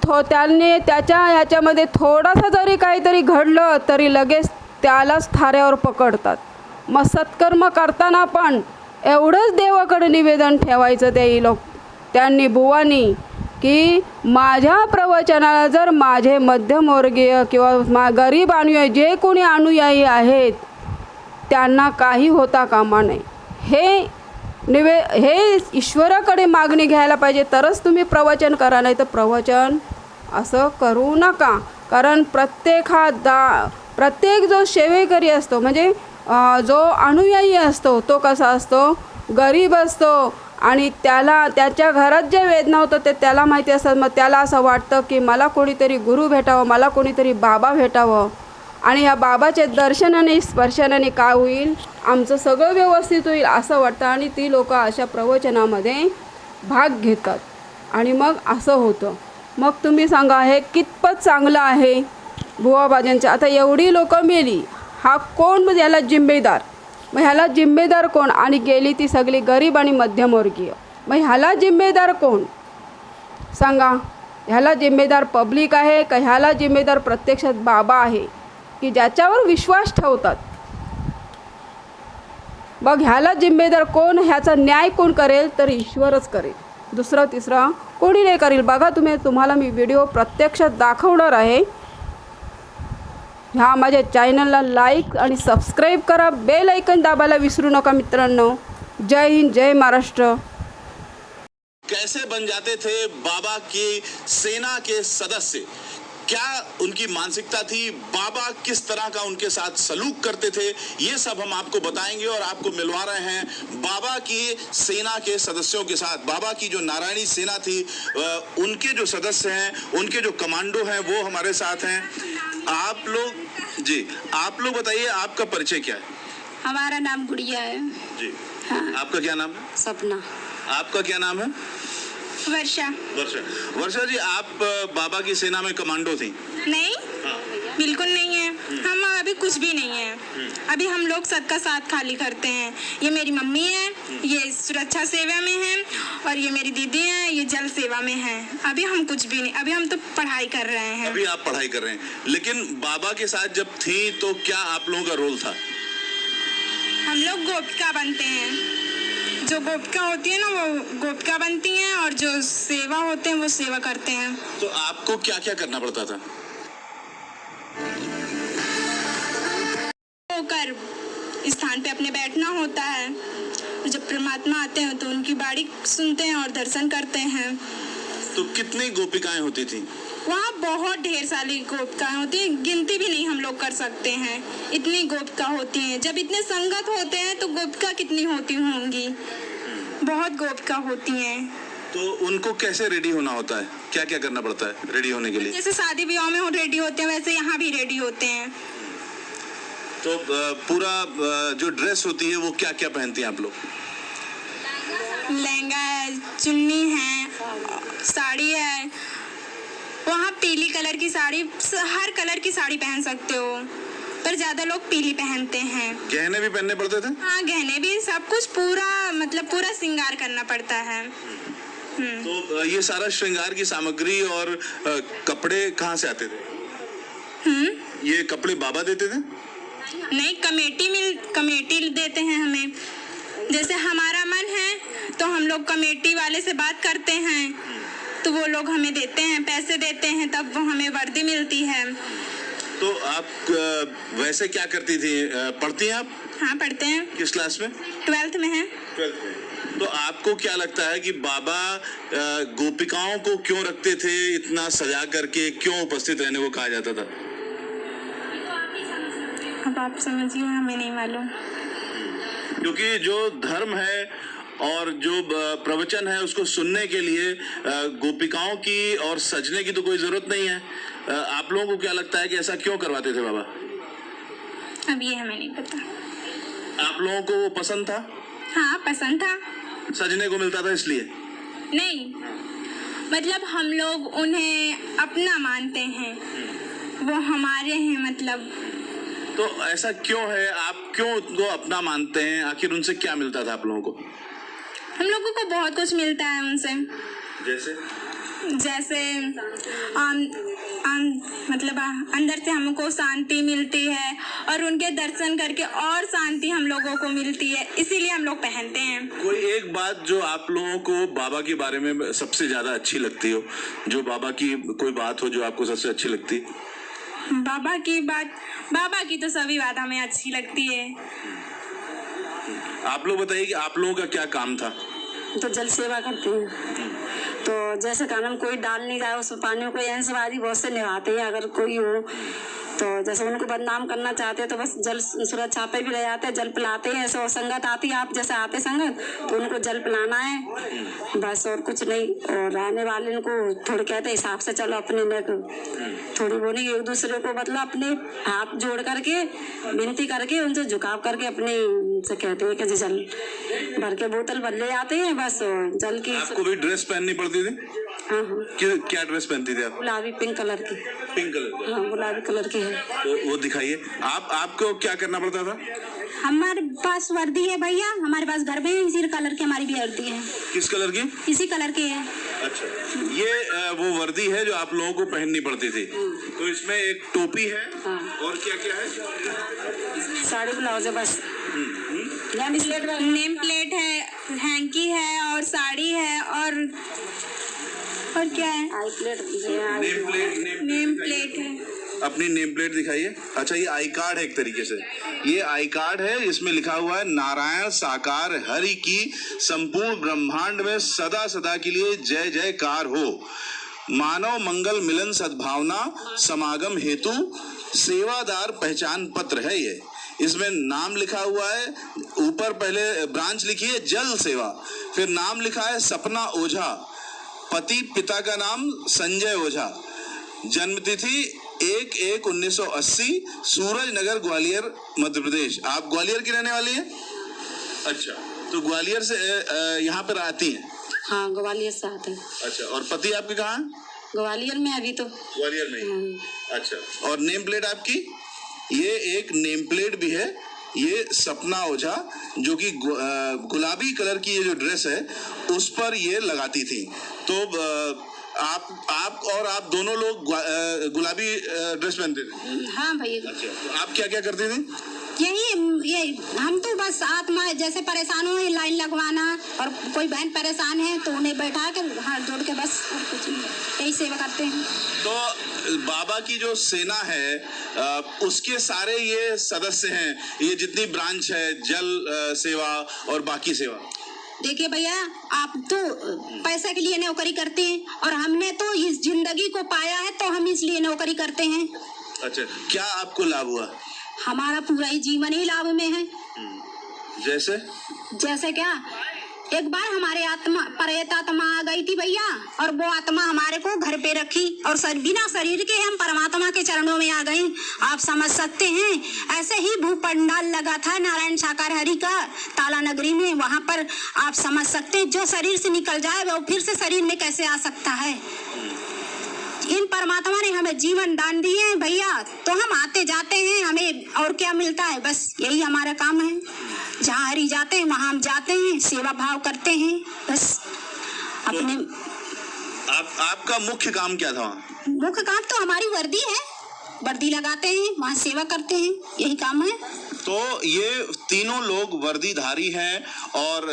त्याच्या ह्याच्यामध्ये थोडासा जरी काहीतरी घडलं तरी लगेच त्यालाच थाऱ्यावर पकडतात. मग सत्कर्म करताना पण एवढंच देवाकडे निवेदन ठेवायचं त्यांनी बुवांनी की माझ्या प्रवचनाला जर माझे मध्यमवर्गीय किंवा गरीब अनुयायी जे कोणी अनुयायी आहेत त्यांना काही होता कामा नये. हे ईश्वराकडे मागणी घ्यायला पाहिजे, तरच तुम्ही प्रवचन करा. नाही तर प्रवचन असं करू नका. कारण प्रत्येक जो सेवेकरी असतो म्हणजे जो अनुयायी असतो तो कसा असतो, गरीब असतो आणि त्याच्या घरात जे वेदना होतं ते त्याला माहिती असतात. मग त्याला असं वाटतं की मला कोणीतरी गुरु भेटावं, मला कोणीतरी बाबा भेटावं आणि ह्या बाबाच्या दर्शनाने स्पर्शनाने काय होईल, आमचं सगळं व्यवस्थित होईल असं वाटतं. आणि ती लोक अशा प्रवचनामध्ये भाग घेतात आणि मग असं होतं. मग तुम्ही सांगा हे कितपत चांगलं आहे बुवाबाजांच्या. आता एवढी लोक मेली, हा कोण म्हणजे ह्याला जिम्मेदार? मग ह्याला जिम्मेदार कोण? आणि गेली ती सगळी गरीब आणि मध्यमवर्गीय. मग ह्याला जिम्मेदार कोण सांगा? ह्याला जिम्मेदार पब्लिक आहे का ह्याला जिम्मेदार प्रत्यक्षात बाबा आहे की ज्याच्यावर विश्वास ठेवतात? मग ह्याला जिम्मेदार कोण? ह्याचा न्याय कोण करेल? तर ईश्वरच करेल, दुसरा तिसरा कोणी नाही करेल. बघा तुम्हाला मी व्हिडिओ प्रत्यक्षात दाखवणार आहे. ह्या माझ्या चॅनलला लाईक आणि सबस्क्राईब करा, बेल आयकन दाबायला विसरू नका मित्रांनो. जय हिंद, जय महाराष्ट्र. कैसे बन जाते थे बाबा की सेना के सदस्य, क्या उनकी मानसिकता थी, बाबा किस तरह का उनके साथ सलूक करते थे, ये सब हम आपको बताएंगे और आपको मिलवा रहे हैं बाबा की सेना के सदस्यों के साथ. बाबा की जो नारायणी सेना थी उनके जो सदस्य हैं, उनके जो कमांडो हैं वो हमारे साथ हैं. आप लोग बताइए आपका परिचय क्या है? हमारा नाम गुड़िया है जी. हाँ. आपका क्या नाम है? सपना. आपका क्या नाम है? वर्षा. वर्षा जी, आप बाबा की सेना में कमांडो थी? नहीं, बिल्कुल नहीं है. हम अभी कुछ भी नहीं है. अभी हम लोग सबका साथ खाली करते हैं. ये मेरी मम्मी है, ये सुरक्षा सेवा में है और ये मेरी दीदी है, ये जल सेवा में है. अभी हम कुछ भी नहीं, अभी हम तो पढ़ाई कर रहे हैं. अभी आप पढ़ाई कर रहे हैं, लेकिन बाबा के साथ जब थी तो क्या आप लोगों का रोल था? हम लोग गोपिका बनते हैं. जो गोपिका होती है ना वो गोपिका बनती हैं और जो सेवा होते हैं वो सेवा करते हैं. तो आपको क्या क्या करना पड़ता था? होकर स्थान पे अपने बैठना होता है. जब परमात्मा आते हैं तो उनकी बाणी सुनते हैं और दर्शन करते हैं. तो कितनी गोपिकाएं होती थी वहाँ? बहुत ढेर सारी गोपिकाएं होती हैं, गिनती भी नहीं हम लोग कर सकते हैं, इतनी गोपिका होती हैं. जब इतने संगत होते हैं तो गोपिका कितनी होती होंगी, बहुत गोपिका होती हैं. तो उनको कैसे रेडी होना होता है, क्या क्या करना पड़ता है रेडी होने के लिए? जैसे शादी विवाह में रेडी होते हैं वैसे यहाँ भी रेडी होते हैं. तो पूरा जो ड्रेस होती है वो क्या क्या पहनती हैं आप लोग? लहंगा है, चुन्नी है, साड़ी है. वहाँ पीली कलर की साड़ी, हर कलर की साड़ी पहन सकते हो, पर ज्यादा लोग पीली पहनते हैं. गहने भी पहनने पड़ते थे? हाँ, गहने भी, सब कुछ पूरा श्रृंगार करना पड़ता है. तो ये सारा श्रृंगार की सामग्री और कपड़े कहाँ से आते थे? ये कपड़े बाबा देते थे? नहीं, कमेटी देते हैं हमें. जैसे हमारा मन है तो हम लोग कमेटी वाले से बात करते हैं, तो वो लोग हमें देते हैं, पैसे देते हैं, तब वो हमें वर्दी मिलती है। तो आप वैसे क्या करती थी, पढ़ती हैं आप? हाँ, पढ़ते हैं। किस क्लास में? 12th में है। 12th में। तो आपको क्या लगता है कि बाबा गोपिकाओं को क्यों रखते थे इतना सजा करके, क्यों उपस्थित रहने को कहा जाता था? अब आप समझिए, हमें नहीं मालूम। क्योंकि जो धर्म है और जो प्रवचन है उसको सुनने के लिए गोपिकाओं की और सजने की तो कोई जरूरत नहीं है। आप लोगों को क्या लगता है कि ऐसा क्यों करवाते थे बाबा? अब ये हमें नहीं पता। आप लोगों को वो पसंद था? हाँ, पसंद था। सजने को मिलता था इसलिए? नहीं, मतलब हम लोग उन्हें अपना मानते हैं, वो हमारे हैं मतलब। तो ऐसा क्यों है, आप क्यों उनको अपना मानते हैं? आखिर उनसे क्या मिलता था आप लोगों को? हम लोगों को बहुत कुछ मिलता है उनसे। जैसे मतलब अंदर से हमको शांति मिलती है, और उनके दर्शन करके और शांति हम लोगों को मिलती है, इसीलिए हम लोग पहनते हैं। कोई एक बात जो आप लोगों को बाबा के बारे में सबसे ज्यादा अच्छी लगती हो, जो बाबा की कोई बात हो जो आपको सबसे अच्छी लगती? बाबा की तो सभी बात हमें अच्छी लगती है। आप लोग बताइए कि आप लोगों का क्या काम था? तो जल सेवा करते हैं, तो जैसे कानून कोई डाल नहीं जाए उस पानियों को एहसाबादी बहुत से निभाते हैं। अगर कोई हो तो जैसे उनको बदनाम करना चाहते हैं तो बस जल सुरक्षा पे भी रह जाते हैं, जल पिलाते हैं। ऐसे संगत आती है, आप जैसे आते संगत तो उनको जल पिलाना है बस, और कुछ नहीं। और रहने वाले उनको थोड़े कहते हिसाब से चलो, अपने में थोड़ी वो नहीं, एक दूसरे को मतलब अपने हाथ जोड़ करके विनती करके उनसे झुकाव करके अपने से कहते हैं कि जल भर के बोतल भर ले जाते हैं बस। जल की आपको भी ड्रेस पहननी पड़ती थी? हाँ। क्या ड्रेस पहनती थी आप? गुलाबी पिंक कलर की। पिंक कलर की? हाँ, गुलाबी कलर की है। तो वो दिखाइए। आपको क्या करना पड़ता था? हमारे पास वर्दी है भैया, हमारे पास घर में इसी कलर की हमारी भी वर्दी है। किस कलर की? इसी कलर की है। अच्छा, ये वो वर्दी है जो आप लोगों को पहननी पड़ती थी। तो इसमें एक टोपी है। हाँ। और क्या क्या है? साड़ी ब्लाउज है बस। नेम प्लेट है, हैंकी है, और साड़ी है, और क्या है? आई प्लेट। नेम प्लेट है। अपनी नेम प्लेट दिखाइए। अच्छा, ये आई कार्ड है एक तरीके से। ये आई कार्ड है, इसमें लिखा हुआ है नारायण साकार हरि की संपूर्ण ब्रह्मांड में सदा सदा के लिए जय जयकार हो। मानव मंगल मिलन सद्भावना समागम हेतु सेवादार पहचान पत्र है ये। इसमें नाम लिखा हुआ है, ऊपर पहले ब्रांच लिखी है जल सेवा, फिर नाम लिखा है सपना ओझा, पति पिता का नाम संजय ओझा, जन्म तिथि 1/1/1980, सूरज नगर ग्वालियर मध्य प्रदेश। आप ग्वालियर की रहने वाली हैं? अच्छा, तो ग्वालियर से यहाँ पर आती हैं? हाँ, ग्वालियर से आते हैं। अच्छा, और पति आपके कहाँ हैं? ग्वालियर में अभी तो। ग्वालियर में। अच्छा, और नेम प्लेट आपकी? ये एक नेम प्लेट भी है, ये सपना ओझा, जो कि गुलाबी कलर की ये जो ड्रेस है उस पर ये लगाती थी। तो आप दोनों लोग गुलाबी ड्रेस पहनते थे? हाँ भैया। अच्छा, तो आप क्या क्या करते थे? ये हम तो बस आत्मा जैसे परेशान हो लाइन लगवाना, और कोई बहन परेशान है तो उन्हें बैठा कर हाथ जोड़ के बस, और कुछ नहीं, यही सेवा करते हैं। तो बाबा की जो सेना है उसके सारे ये सदस्य हैं, ये जितनी ब्रांच है, जल सेवा और बाकी सेवा। देखिए भैया, आप तो पैसे के लिए नौकरी करते हैं, और हमने तो इस जिंदगी को पाया है तो हम इसलिए नौकरी करते हैं। अच्छा, क्या आपको लाभ हुआ? हमारा पूरा ही जीवन ही लाभ में है। जैसे क्या, एक बार हमारे आत्मा प्रेत आत्मा आ गई थी भैया, और वो आत्मा हमारे को घर पे रखी, और बिना शरीर के हम परमात्मा के चरणों में आ गए। आप समझ सकते हैं, ऐसे ही भू पंडाल लगा था नारायण साकार हरि का ताला नगरी में, वहां पर आप समझ सकते हैं जो शरीर से निकल जाए वो फिर से शरीर में कैसे आ सकता है। इन परमात्मा ने हमें जीवन दान दिए हैं भैया, तो हम आते जाते हैं, हमें और क्या मिलता है, बस यही हमारा काम है। जहाँ हरि जाते हैं वहाँ हम जाते हैं, सेवा भाव करते हैं बस अपने। आपका मुख्य काम क्या था? मुख्य काम तो हमारी वर्दी है, वर्दी लगाते हैं, वहाँ सेवा करते हैं, यही काम है। तो ये तीनों लोग वर्दीधारी हैं और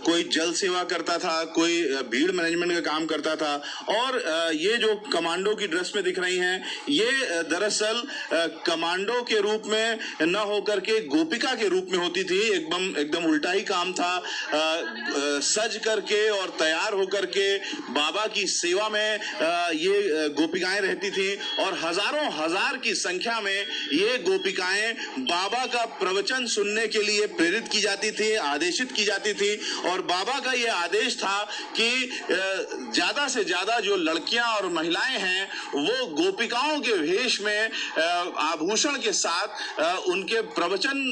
कोई जल सेवा करता था, कोई भीड़ मैनेजमेंट का काम करता था और ये जो कमांडो की ड्रेस में दिख रही हैं ये दरअसल कमांडो के रूप में न होकर के गोपिका के रूप में होती थी। एकदम उल्टा ही काम था। सज करके और तैयार होकर के बाबा की सेवा में ये गोपिकाएं रहती थी और हजारों हजार की संख्या में ये गोपिकाएं बाबा का प्रवचन सुनने के लिए प्रेरित की जाती थी, आदेशित की जाती थी और बाबा का ये आदेश था कि ज्यादा से ज्यादा जो लड़कियां और महिलाएं हैं वो गोपिकाओं के वेश में आभूषण के साथ उनके प्रवचन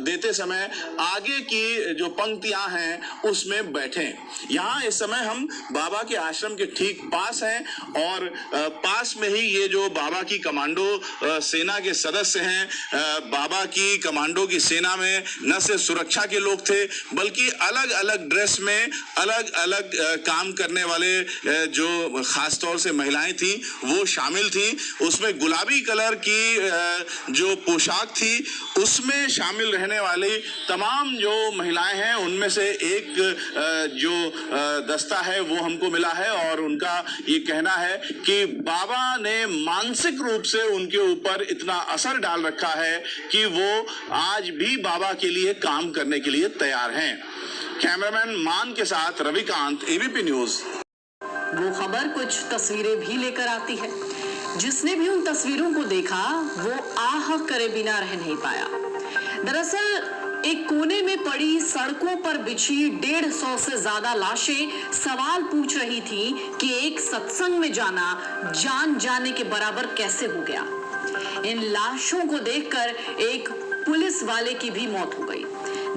देते समय आगे की जो पंक्तियां हैं उसमें बैठें। यहाँ इस समय हम बाबा के आश्रम के ठीक पास हैं और पास में ही ये जो बाबा की कमांडो सेना के सदस्य हैं, बाबा की कमांडो की सेना में न सिर्फ सुरक्षा के लोग थे बल्कि अलग अलग ड्रेस में अलग अलग काम करने वाले जो खास तौर से महिलाएं थी वो शामिल थी। उसमें गुलाबी कलर की जो पोशाक थी उसमें शामिल रहने वाली तमाम जो महिलाएं हैं उनमें से एक जो दस्ता है वो हमको मिला है और उनका ये कहना है कि बाबा ने मानसिक रूप से उनके ऊपर इतना असर डाल रखा है कि वो आज भी बाबा के लिए काम करने के लिए तैयार हैं। कैमरामैन मान के साथ रविकांत, एबीपी न्यूज। वो खबर कुछ तस्वीरें भी लेकर आती है। जिसने भी उन तस्वीरों को देखा वो आह करे बिना रह नहीं पाया। दरअसल एक कोने में पड़ी सड़कों पर बिछी 150 से ज्यादा लाशें सवाल पूछ रही थी कि एक सत्संग में जाना जान जाने के बराबर कैसे हो गया। इन लाशों को देखकर एक पुलिस वाले की भी मौत हो गई।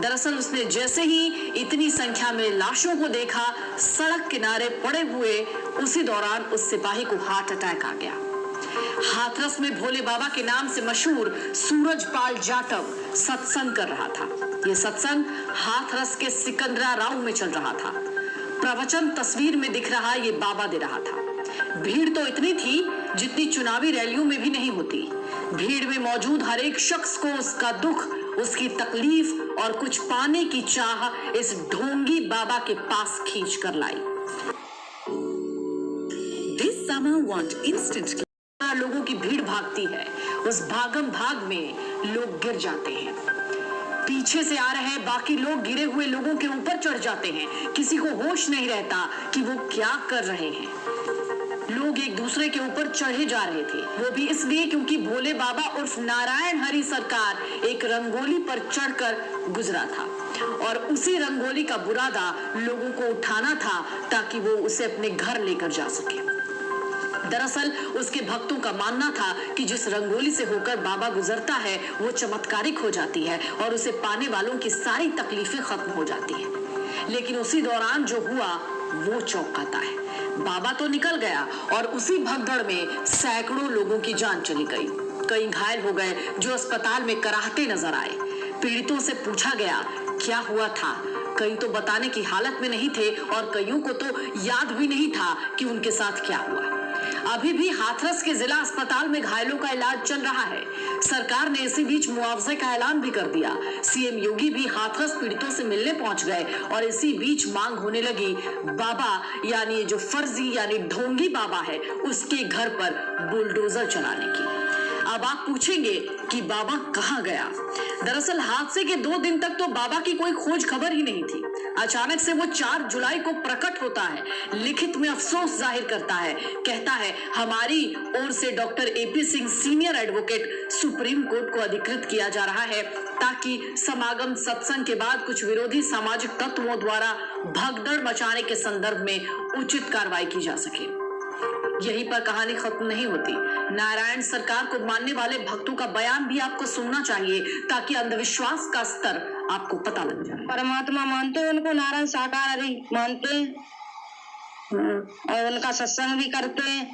दरअसल उसने जैसे ही इतनी संख्या में लाशों को देखा, सड़क किनारे पड़े हुए उसी दौरान उस सिपाही को हार्ट अटैक आ गया। हाथरस में भोले बाबा के नाम से मशहूर सूरजपाल जाटव सत्संग कर रहा था। यह सत्संग हाथरस के सिकंदरा राव में चल रहा था। प्रवचन तस्वीर में दिख रहा ये बाबा दे रहा था। भीड़ तो इतनी थी जितनी चुनावी रैलियों में भी नहीं होती। भीड़ में मौजूद हर एक शख्स को उसका दुख, उसकी तकलीफ और कुछ पाने की चाह इस ढोंगी बाबा के पास खींच कर लाई। This summer want instant लोगों की भीड़ भागती है। उस भागम भाग में लोग गिर जाते हैं। पीछे से आ रहे बाकी लोग गिरे हुए लोगों के ऊपर चढ़ जाते हैं। किसी को होश नहीं रहता कि वो क्या कर रहे हैं। लोग एक दूसरे के ऊपर चढ़े जा रहे थे, वो भी इसलिए क्योंकि भोले बाबा उर्फ नारायण हरि सरकार एक रंगोली पर चढ़कर गुजरा था और उसी रंगोली का बुरादा लोगों को उठाना था ताकि वो उसे अपने घर लेकर जा सके। दरअसल उसके भक्तों का मानना था कि जिस रंगोली से होकर बाबा गुजरता है वो चमत्कारिक हो जाती है और उसे पाने वालों की सारी तकलीफें खत्म हो जाती हैं। लेकिन उसी दौरान जो हुआ वो चौंकाता है। बाबा तो निकल गया और उसी भगदड़ में सैकड़ों लोगों की जान चली गई। कई घायल हो गए जो अस्पताल में कराहते नजर आए। पीड़ितों से पूछा गया क्या हुआ था। कई तो बताने की हालत में नहीं थे और कईयों को तो याद भी नहीं था कि उनके साथ क्या हुआ। अभी भी हाथरस के जिला अस्पताल में घायलों का इलाज चल रहा है। सरकार ने इसी बीच मुआवजे का ऐलान भी कर दिया। सीएम योगी भी हाथरस पीड़ितों से मिलने पहुंच गए और इसी बीच मांग होने लगी बाबा यानी जो फर्जी यानी ढोंगी बाबा है उसके घर पर बुलडोजर चलाने की। अब आप पूछेंगे कि बाबा कहाँ गया। दरअसल हादसे के 2 दिन तक तो बाबा की कोई खोज खबर ही नहीं थी। अचानक से वो 4 जुलाई को प्रकट होता है, लिखित में अफसोस जाहिर करता है, कहता है हमारी ओर से doctor AP Singh senior advocate supreme court को अधिकृत किया जा रहा है ताकि समागम सत्संग के बाद कुछ विरोधी सामाजिक तत्वों द्वारा भगदड़ मचाने के संदर्भ में उचित कार्रवाई की जा सके। यहीं पर कहानी खत्म नहीं होती। नारायण सरकार को मानने वाले भक्तों का बयान भी आपको सुनना चाहिए ताकि अंधविश्वास का स्तर आपको पता लग जाए। परमात्मा मानते हैं उनको, नारायण साकार हरि मानते हैं। और उनका सत्संग भी करते हैं।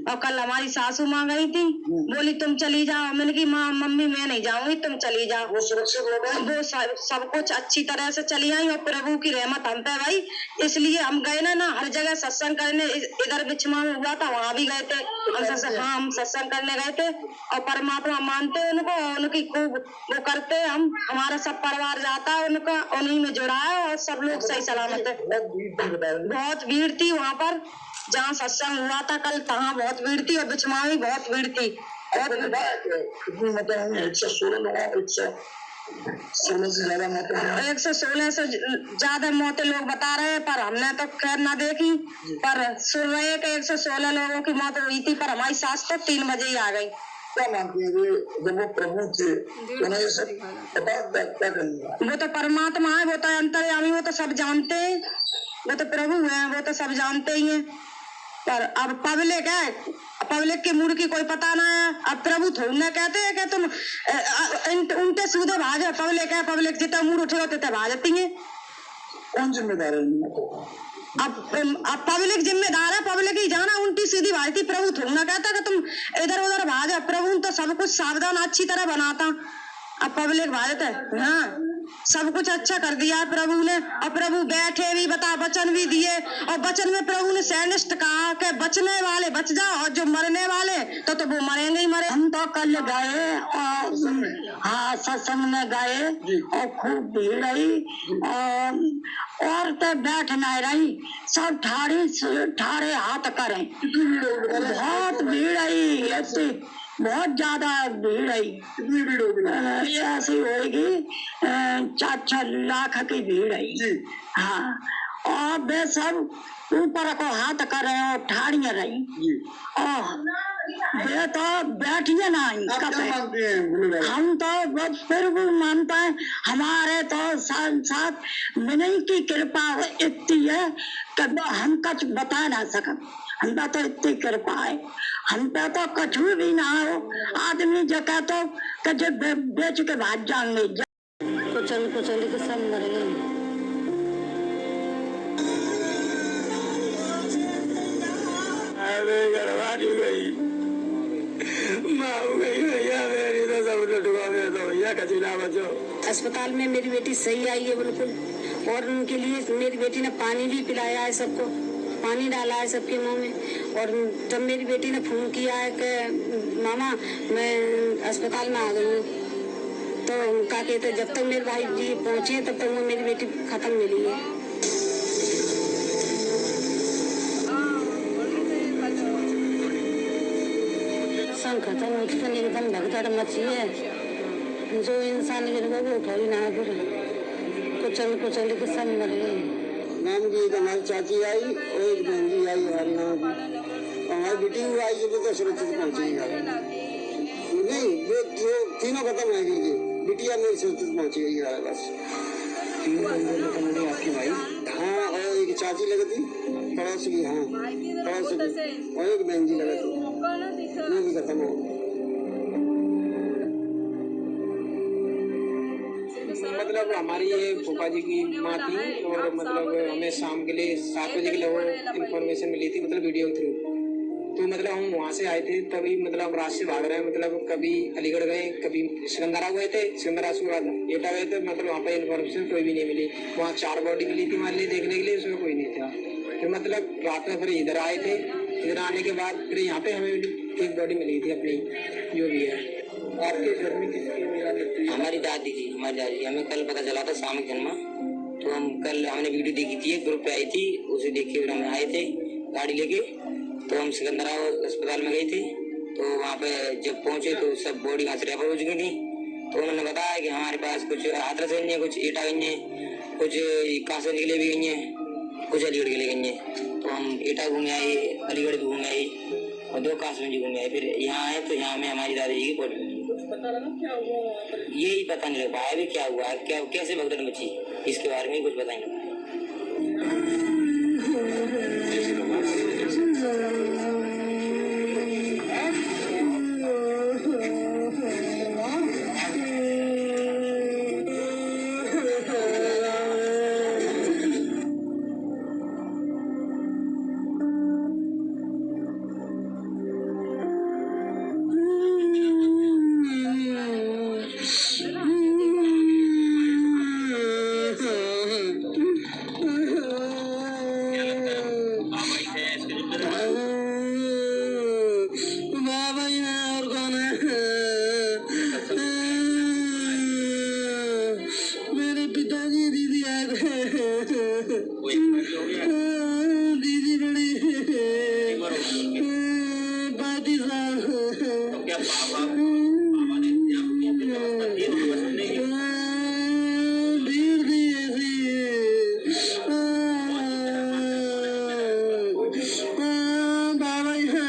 और कल हमारी सासू माँ गई थी, बोली तुम चली जाओ। मैंने की माँ मम्मी मैं नहीं जाऊंगी, तुम चली जाओ। वो सुरक्षित हो गए, वो सब कुछ अच्छी तरह से चली आई। और प्रभु की रहमत हम पे भाई, इसलिए हम गए ना हर जगह सत्संग करने। इधर बिछमा में हुआ था, वहाँ भी गए थे हम सत्संग करने गए थे। और परमात्मा मानते उनको, उनकी खूब वो करते। हम हमारा सब परिवार जाता है उनका, उन्हीं में जुड़ा है। और सब लोग सही सलामत है। बहुत भीड़ थी वहाँ पर जहाँ सत्संग हुआ था कल, तहाँ बहुत भीड़ थी। और बिछमा में बहुत भीड़ थी। और 116 से ज्यादा मौतें लोग बता रहे हैं, पर हमने तो खैर ना देखी। पर सुन रहे कि 116 लोगों की मौत हुई थी। पर हमारी सास तो 3 बजे ही आ गई। क्या मानती है जब वो प्रभु थे तो ये सब पता वो तो परमात्मा है, वो तो अंतर्यामी, वो तो सब जानते हैं। वो तो प्रभु है, वो तो सब जानते ही हैं। पर अब पब्लिक है, पब्लिक के मूड की कोई पता ना है। अब प्रभु थोड़ी ना कहते हैं कि तुम उनके सीधे भाजो। पब्लिक है, पब्लिक जितना मूड उठे होते थे भाजती है। कौन जिम्मेदार है? अब पब्लिक जिम्मेदार है, पब्लिक ही जाना उल्टी सीधी भाजती। प्रभु थोड़ी ना कहता कि तुम इधर उधर भाजो। प्रभु तो सब कुछ सावधान अच्छी तरह बनाता। अब पब्लिक भाजत है, हाँ सब कुछ अच्छा कर दिया है प्रभु ने। और प्रभु बैठे भी बता वचन भी दिए। और वचन में प्रभु ने सैनिष्ठ कहा कि बचने वाले बच जाओ, और जो मरने वाले तो वो मरेंगे ही मरे। हम तो कल गए और हाँ सत्संग में गए और खूब भीड़ रही। और औरतें बैठ नहीं रही, सब ठाड़े हाथ करें। बहुत भीड़ रही, ऐसी बहुत ज्यादा भीड़ आई। कितनी भीड़ होगी? ऐसी होगी 4-4 लाख की भीड़ आई। हाँ, और वे सब ऊपर को हाथ कर रहे हैं और ठाड़ियां रही। और वे तो बैठिए ना। हम तो बस फिर भी मानते हैं। हमारे तो साथ विनय की कृपा इतनी है कि हम कुछ बता ना सकते। हम तो इतनी कृपा है, हम पे तो कुछ भी ना हो। आदमी जो कहते कि जब बेच के भाग जाएंगे, कुचल कुचल के सब मर गए। अरे गड़बड़ी गई, माँ गई भैया मेरी तो सब लुटवा में तो भैया कचीला बचो। अस्पताल में मेरी बेटी सही आई है बिल्कुल। और उनके लिए मेरी बेटी ने पानी भी पिलाया है, सबको पानी डाला है सबके मुंह में। और जब मेरी बेटी ने फोन किया है कि मामा मैं अस्पताल में आ गई हूँ, तो क्या कहते जब तक मेरे भाई जी पहुँचे तब तक वो मेरी बेटी खत्म मिली है। सब खत्म उसमें एकदम भगदड़ मची है। जो इंसान गिर गया वो उठा ही ना, फिर कुचल कुचल के सब मर गए। नाम की एक हमारी चाची आई और एक बहन जी आई हमारे गाँव की। हमारी बेटी भी आई तो सुरक्षित पहुँची नहीं, वो तीनों खत्म है गई। बिटिया मेरी सुरक्षित पहुँची गई है बस। आपकी भाई? हाँ, और एक चाची लगी थी पड़ोस की। हाँ पड़ोस की, और एक बहन जी लगी थी, वो भी खत्म हो। मतलब हमारी ये फूफा जी की माँ थी, और मतलब हमें शाम के लिए 7 बजे के लिए इन्फॉर्मेशन मिली थी, मतलब वीडियो के थ्रू। तो मतलब हम वहाँ से आए थे, तभी मतलब रात से भाग रहे हैं। मतलब कभी अलीगढ़ गए, कभी सिकंदरा गए थे, सिकंदरा से बाद एटा गए थे। मतलब वहाँ पर इन्फॉर्मेशन कोई भी नहीं मिली। वहाँ 4 बॉडी मिली थी हमारे लिए देखने के लिए, उसमें कोई नहीं था। फिर मतलब रात में फिर इधर आए थे। इधर आने के बाद फिर यहाँ पे हमें एक बॉडी मिली थी अपनी, जो भी है। आपके घर में किसकी? हमारी दादी जी, हमें कल पता चला था शाम के जन्मा। तो हम कल हमने वीडियो देखी थी, एक ग्रुप पे आई थी, उसे देख के फिर हम आए थे गाड़ी लेके। तो हम सिकंदरा अस्पताल में गए थे। तो वहाँ पे जब पहुंचे तो सब बॉडी वहाँ से रेफर हो चुकी थी। तो उन्होंने बताया कि हमारे पास कुछ हाथरस गई है, कुछ एटा गई है, कुछ कांसे के लिए भी गई है, कुछ अलीगढ़ के लिए गई है। तो हम एटा घूमे आए, अलीगढ़ भी घूमे आए, और 2 कांसे में घूमे आए। फिर यहाँ आए तो यहाँ में हमारी दादी जी की बॉडी पता लगा क्या हुआ? यही पता नहीं लग पाया अभी क्या हुआ, क्या कैसे भगदड़ मची, इसके बारे में कुछ पता नहीं लगा। दीदी बड़ी 35 साल। क्या बाबा ने भीड़ भी ऐसी बाबा ही है।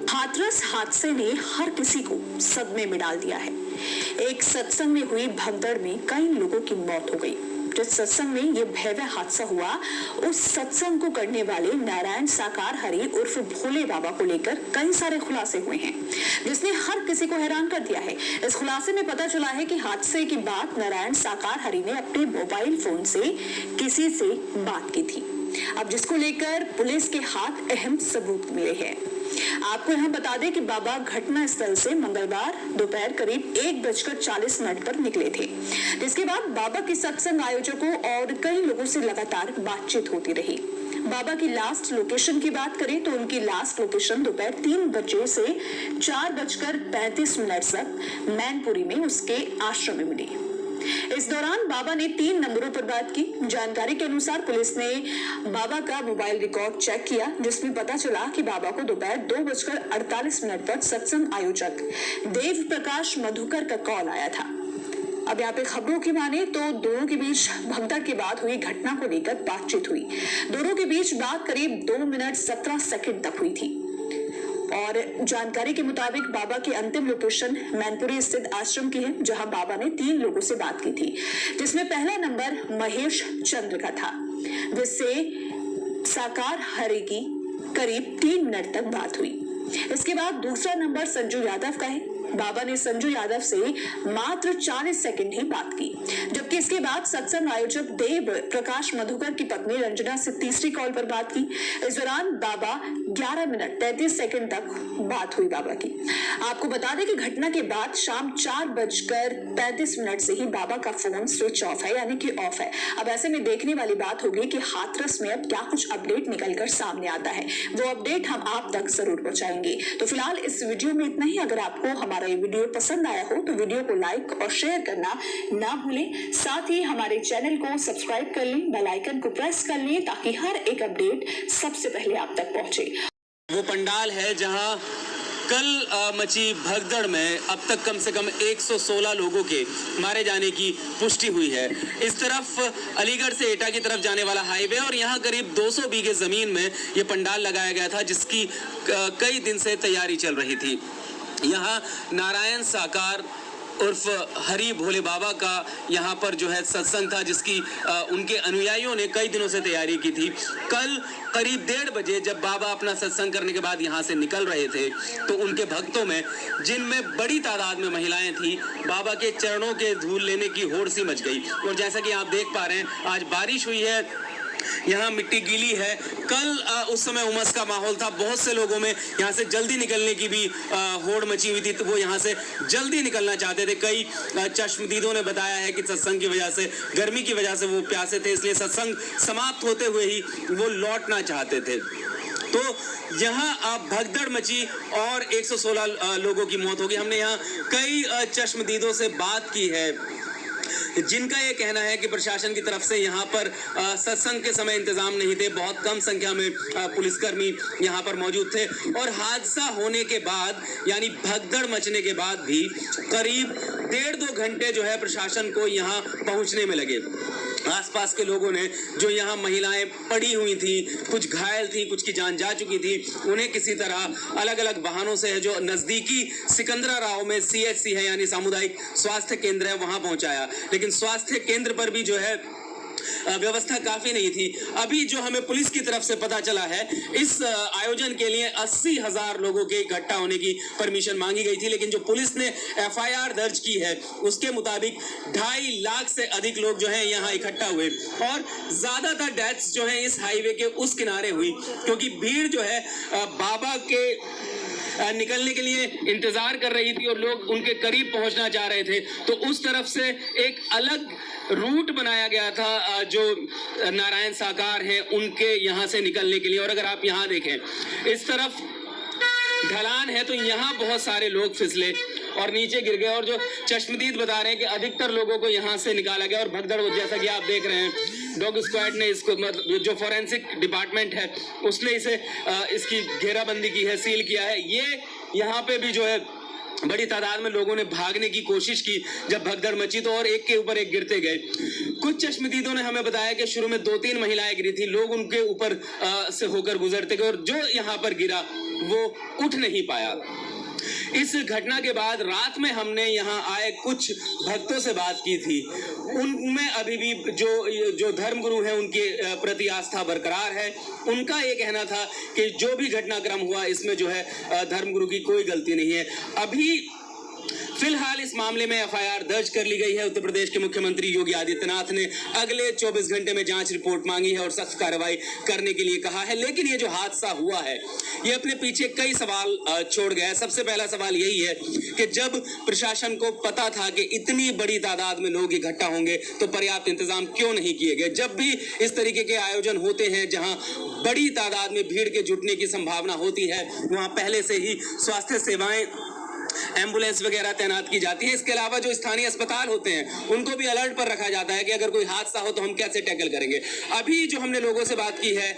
हाथरस हादसे ने हर किसी को सदमे में डाल दिया है। एक सत्संग में हुई भगदड़ में कई लोगों की मौत हो गई। जिस सत्संग में ये भयावह हादसा हुआ, उस सत्संग को करने वाले नारायण साकार हरि उर्फ भोले बाबा को लेकर कई सारे खुलासे हुए हैं, जिसने हर किसी को हैरान कर दिया है। इस खुलासे में पता चला है कि हादसे की बात नारायण साकार हरि ने अपने मोबाइल फोन से किसी से बात की थी, अब जिसको लेकर पुलिस के हाथ अहम सबूत मिले हैं। आपको यहाँ बता दें कि बाबा घटना स्थल से मंगलवार दोपहर करीब 1:40 पर निकले थे, जिसके बाद बाबा के सत्संग आयोजकों और कई लोगों से लगातार बातचीत होती रही। बाबा की लास्ट लोकेशन की बात करें तो उनकी लास्ट लोकेशन दोपहर 3 बजे से 4:35 तक मैनपुरी में उसके आश्रम में मिली। इस दौरान बाबा ने 3 नंबरों पर बात की। जानकारी के अनुसार पुलिस ने बाबा का मोबाइल रिकॉर्ड चेक किया, जिसमें पता चला कि बाबा को दोपहर 2:48 पर सत्संग आयोजक देव प्रकाश मधुकर का कॉल आया था। अब यहाँ पे खबरों की माने तो दोनों के बीच भगदड़ के बाद हुई घटना को लेकर बातचीत हुई। दोनों के बीच बात करीब 2 मिनट 17 सेकंड तक हुई थी और जानकारी के मुताबिक बाबा की अंतिम लोकेशन मैनपुरी स्थित आश्रम की है, जहां बाबा ने 3 लोगों से बात की थी, जिसमें पहला नंबर महेश चंद्र का था, जिससे साकार हरि की करीब 3 मिनट तक बात हुई। इसके बाद दूसरा नंबर संजू यादव का है। बाबा ने संजू यादव से मात्र 40 सेकंड ही बात की, जबकि इसके बाद सत्संग आयोजक देव प्रकाश मधुकर की पत्नी रंजना से तीसरी कॉल पर बात की। इस दौरान बाबा 11 मिनट 33 सेकंड तक बात हुई बाबा की। आपको बता दें कि घटना के बाद शाम 4:35 से ही बाबा का फोन स्विच ऑफ है, यानी कि ऑफ है। अब ऐसे में देखने वाली बात होगी कि हाथरस में अब क्या कुछ अपडेट निकलकर सामने आता है, वो अपडेट हम आप तक जरूर पहुंचाएंगे। तो फिलहाल इस वीडियो में इतना ही। अगर आपको हमारा ये वीडियो पसंद आया हो तो वीडियो को लाइक और शेयर करना ना भूलें। साथ ही हमारे चैनल को सब्सक्राइब कर लें, बेल आइकन को प्रेस कर लें, ताकि हर एक अपडेट सबसे पहले आप तक पहुंचे। वो पंडाल है जहां कल मची भगदड़ में अब तक कम से कम 116 लोगों के मारे जाने की पुष्टि हुई है। इस तरफ अलीगढ़ से एटा की तरफ जाने वाला हाईवे और यहाँ करीब 200 बीघे जमीन में ये पंडाल लगाया गया था, जिसकी कई दिन से तैयारी चल रही थी। यहाँ नारायण साकार उर्फ हरि भोले बाबा का यहाँ पर जो है सत्संग था, जिसकी उनके अनुयायियों ने कई दिनों से तैयारी की थी। कल करीब 1:30 बजे जब बाबा अपना सत्संग करने के बाद यहाँ से निकल रहे थे, तो उनके भक्तों में, जिनमें बड़ी तादाद में महिलाएं थी, बाबा के चरणों के धूल लेने की होड़ सी मच गई। और जैसा कि आप देख पा रहे हैं, आज बारिश हुई है, यहाँ मिट्टी गीली है। कल उस समय उमस का माहौल था, बहुत से लोगों में यहाँ से जल्दी निकलने की भी होड़ मची हुई थी, तो वो यहाँ से जल्दी निकलना चाहते थे। कई चश्मदीदों ने बताया है कि सत्संग की वजह से, गर्मी की वजह से वो प्यासे थे, इसलिए सत्संग समाप्त होते हुए ही वो लौटना चाहते थे। तो यहाँ भगदड़ मची और 116 लोगों की मौत होगी। हमने यहाँ कई चश्मदीदों से बात की है, जिनका ये कहना है कि प्रशासन की तरफ से यहाँ पर सत्संग के समय इंतजाम नहीं थे, बहुत कम संख्या में पुलिसकर्मी यहाँ पर मौजूद थे और हादसा होने के बाद, यानी भगदड़ मचने के बाद भी करीब 1.5-2 घंटे जो है प्रशासन को यहाँ पहुँचने में लगे। आसपास के लोगों ने, जो यहाँ महिलाएं पड़ी हुई थी, कुछ घायल थी, कुछ की जान जा चुकी थी, उन्हें किसी तरह अलग अलग वाहनों से है जो नजदीकी सिकंदरा राव में CHC है, यानी सामुदायिक स्वास्थ्य केंद्र है, वहां पहुंचाया। लेकिन स्वास्थ्य केंद्र पर भी जो है व्यवस्था काफी नहीं थी। अभी जो हमें पुलिस की तरफ से पता चला है, इस आयोजन के लिए 80,000 लोगों के इकट्ठा होने की परमिशन मांगी गई थी, लेकिन जो पुलिस ने FIR दर्ज की है उसके मुताबिक 2.5 लाख से अधिक लोग जो हैं यहाँ इकट्ठा हुए और ज्यादातर डेथ्स जो हैं इस हाईवे के उस किनारे हुई, क्योंकि भीड़ जो है बाबा के निकलने के लिए इंतजार कर रही थी और लोग उनके करीब पहुंचना चाह रहे थे। तो उस तरफ से एक अलग रूट बनाया गया था जो नारायण साकार हैं उनके यहाँ से निकलने के लिए। और अगर आप यहाँ देखें, इस तरफ ढलान है तो यहाँ बहुत सारे लोग फिसले और नीचे गिर गए। और जो चश्मदीद बता रहे हैं कि अधिकतर लोगों को यहाँ से निकाला गया और भगदड़, जैसा कि आप देख रहे हैं, डॉग स्क्वाड ने इसको, मतलब जो फोरेंसिक डिपार्टमेंट है उसने इसे इसकी घेराबंदी की है, सील किया है। ये यहाँ पे भी जो है बड़ी तादाद में लोगों ने भागने की कोशिश की जब भगदड़ मची तो, और एक के ऊपर एक गिरते गए। कुछ चश्मदीदों ने हमें बताया कि शुरू में 2-3 महिलाएं गिरी थी, लोग उनके ऊपर से होकर गुजरते गए और जो यहाँ पर गिरा वो उठ नहीं पाया। इस घटना के बाद रात में हमने यहाँ आए कुछ भक्तों से बात की थी। उनमें अभी भी जो धर्मगुरु हैं उनके प्रति आस्था बरकरार है। उनका ये कहना था कि जो भी घटनाक्रम हुआ इसमें जो है धर्मगुरु की कोई गलती नहीं है। अभी फिलहाल इस मामले में एफआईआर दर्ज कर ली गई है। उत्तर प्रदेश के मुख्यमंत्री योगी आदित्यनाथ ने अगले 24 घंटे में जांच रिपोर्ट मांगी है और सख्त कार्रवाई करने के लिए कहा है। लेकिन ये जो हादसा हुआ है ये अपने पीछे कई सवाल छोड़ गया है। सबसे पहला सवाल यही है कि जब प्रशासन को पता था कि इतनी बड़ी तादाद में लोग इकट्ठा होंगे तो पर्याप्त इंतजाम क्यों नहीं किए गए। जब भी इस तरीके के आयोजन होते हैं जहां बड़ी तादाद में भीड़ के जुटने की संभावना होती है वहां पहले से ही स्वास्थ्य सेवाएं, एम्बुलेंस वगैरह तैनात की जाती है। इसके अलावा जो स्थानीय अस्पताल होते हैं उनको भी अलर्ट पर रखा जाता है कि अगर कोई हादसा हो तो हम कैसे टैकल करेंगे। अभी जो हमने लोगों से बात की है,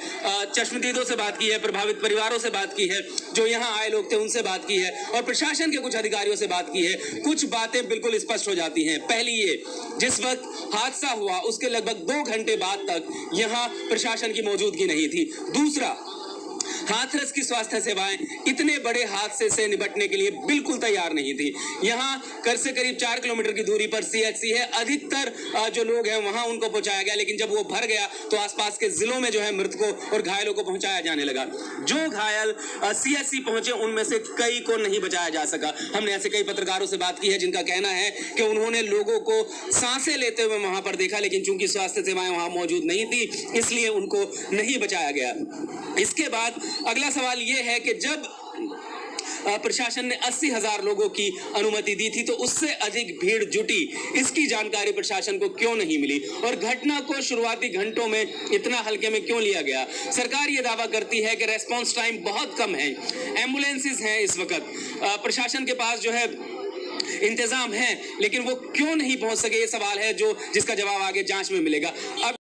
चश्मदीदों से बात की है, प्रभावित परिवारों से बात की है, जो यहाँ आए लोग थे उनसे बात की है और प्रशासन के कुछ अधिकारियों से बात की है, कुछ बातें बिल्कुल स्पष्ट हो जाती हैं। पहली ये, जिस वक्त हादसा हुआ उसके लगभग 2 घंटे बाद तक यहाँ प्रशासन की मौजूदगी नहीं थी। दूसरा, हाथरस की स्वास्थ्य सेवाएं इतने बड़े हादसे से निपटने के लिए बिल्कुल तैयार नहीं थी। यहाँ कर से करीब 4 किलोमीटर की दूरी पर सीएचसी है। अधिकतर जो लोग हैं वहां उनको पहुंचाया गया, लेकिन जब वो भर गया तो आसपास के जिलों में जो है मृतकों और घायलों को पहुंचाया जाने लगा। जो घायल सीएचसी पहुंचे उनमें से कई को नहीं बचाया जा सका। हमने ऐसे कई पत्रकारों से बात की है जिनका कहना है कि उन्होंने लोगों को सांसें लेते हुए वहां पर देखा, लेकिन चूंकि स्वास्थ्य सेवाएं वहां मौजूद नहीं थी इसलिए उनको नहीं बचाया गया। इसके बाद अगला सवाल यह है कि जब प्रशासन ने 80,000 लोगों की अनुमति दी थी तो उससे अधिक भीड़ जुटी, इसकी जानकारी प्रशासन को क्यों नहीं मिली और घटना को शुरुआती घंटों में इतना हल्के में क्यों लिया गया। सरकार ये दावा करती है कि रेस्पॉन्स टाइम बहुत कम है, एम्बुलेंसेस हैं इस वक्त, प्रशासन के पास जो है इंतजाम है, लेकिन वो क्यों नहीं पहुंच सके ये सवाल है जिसका जवाब आगे जांच में मिलेगा। अब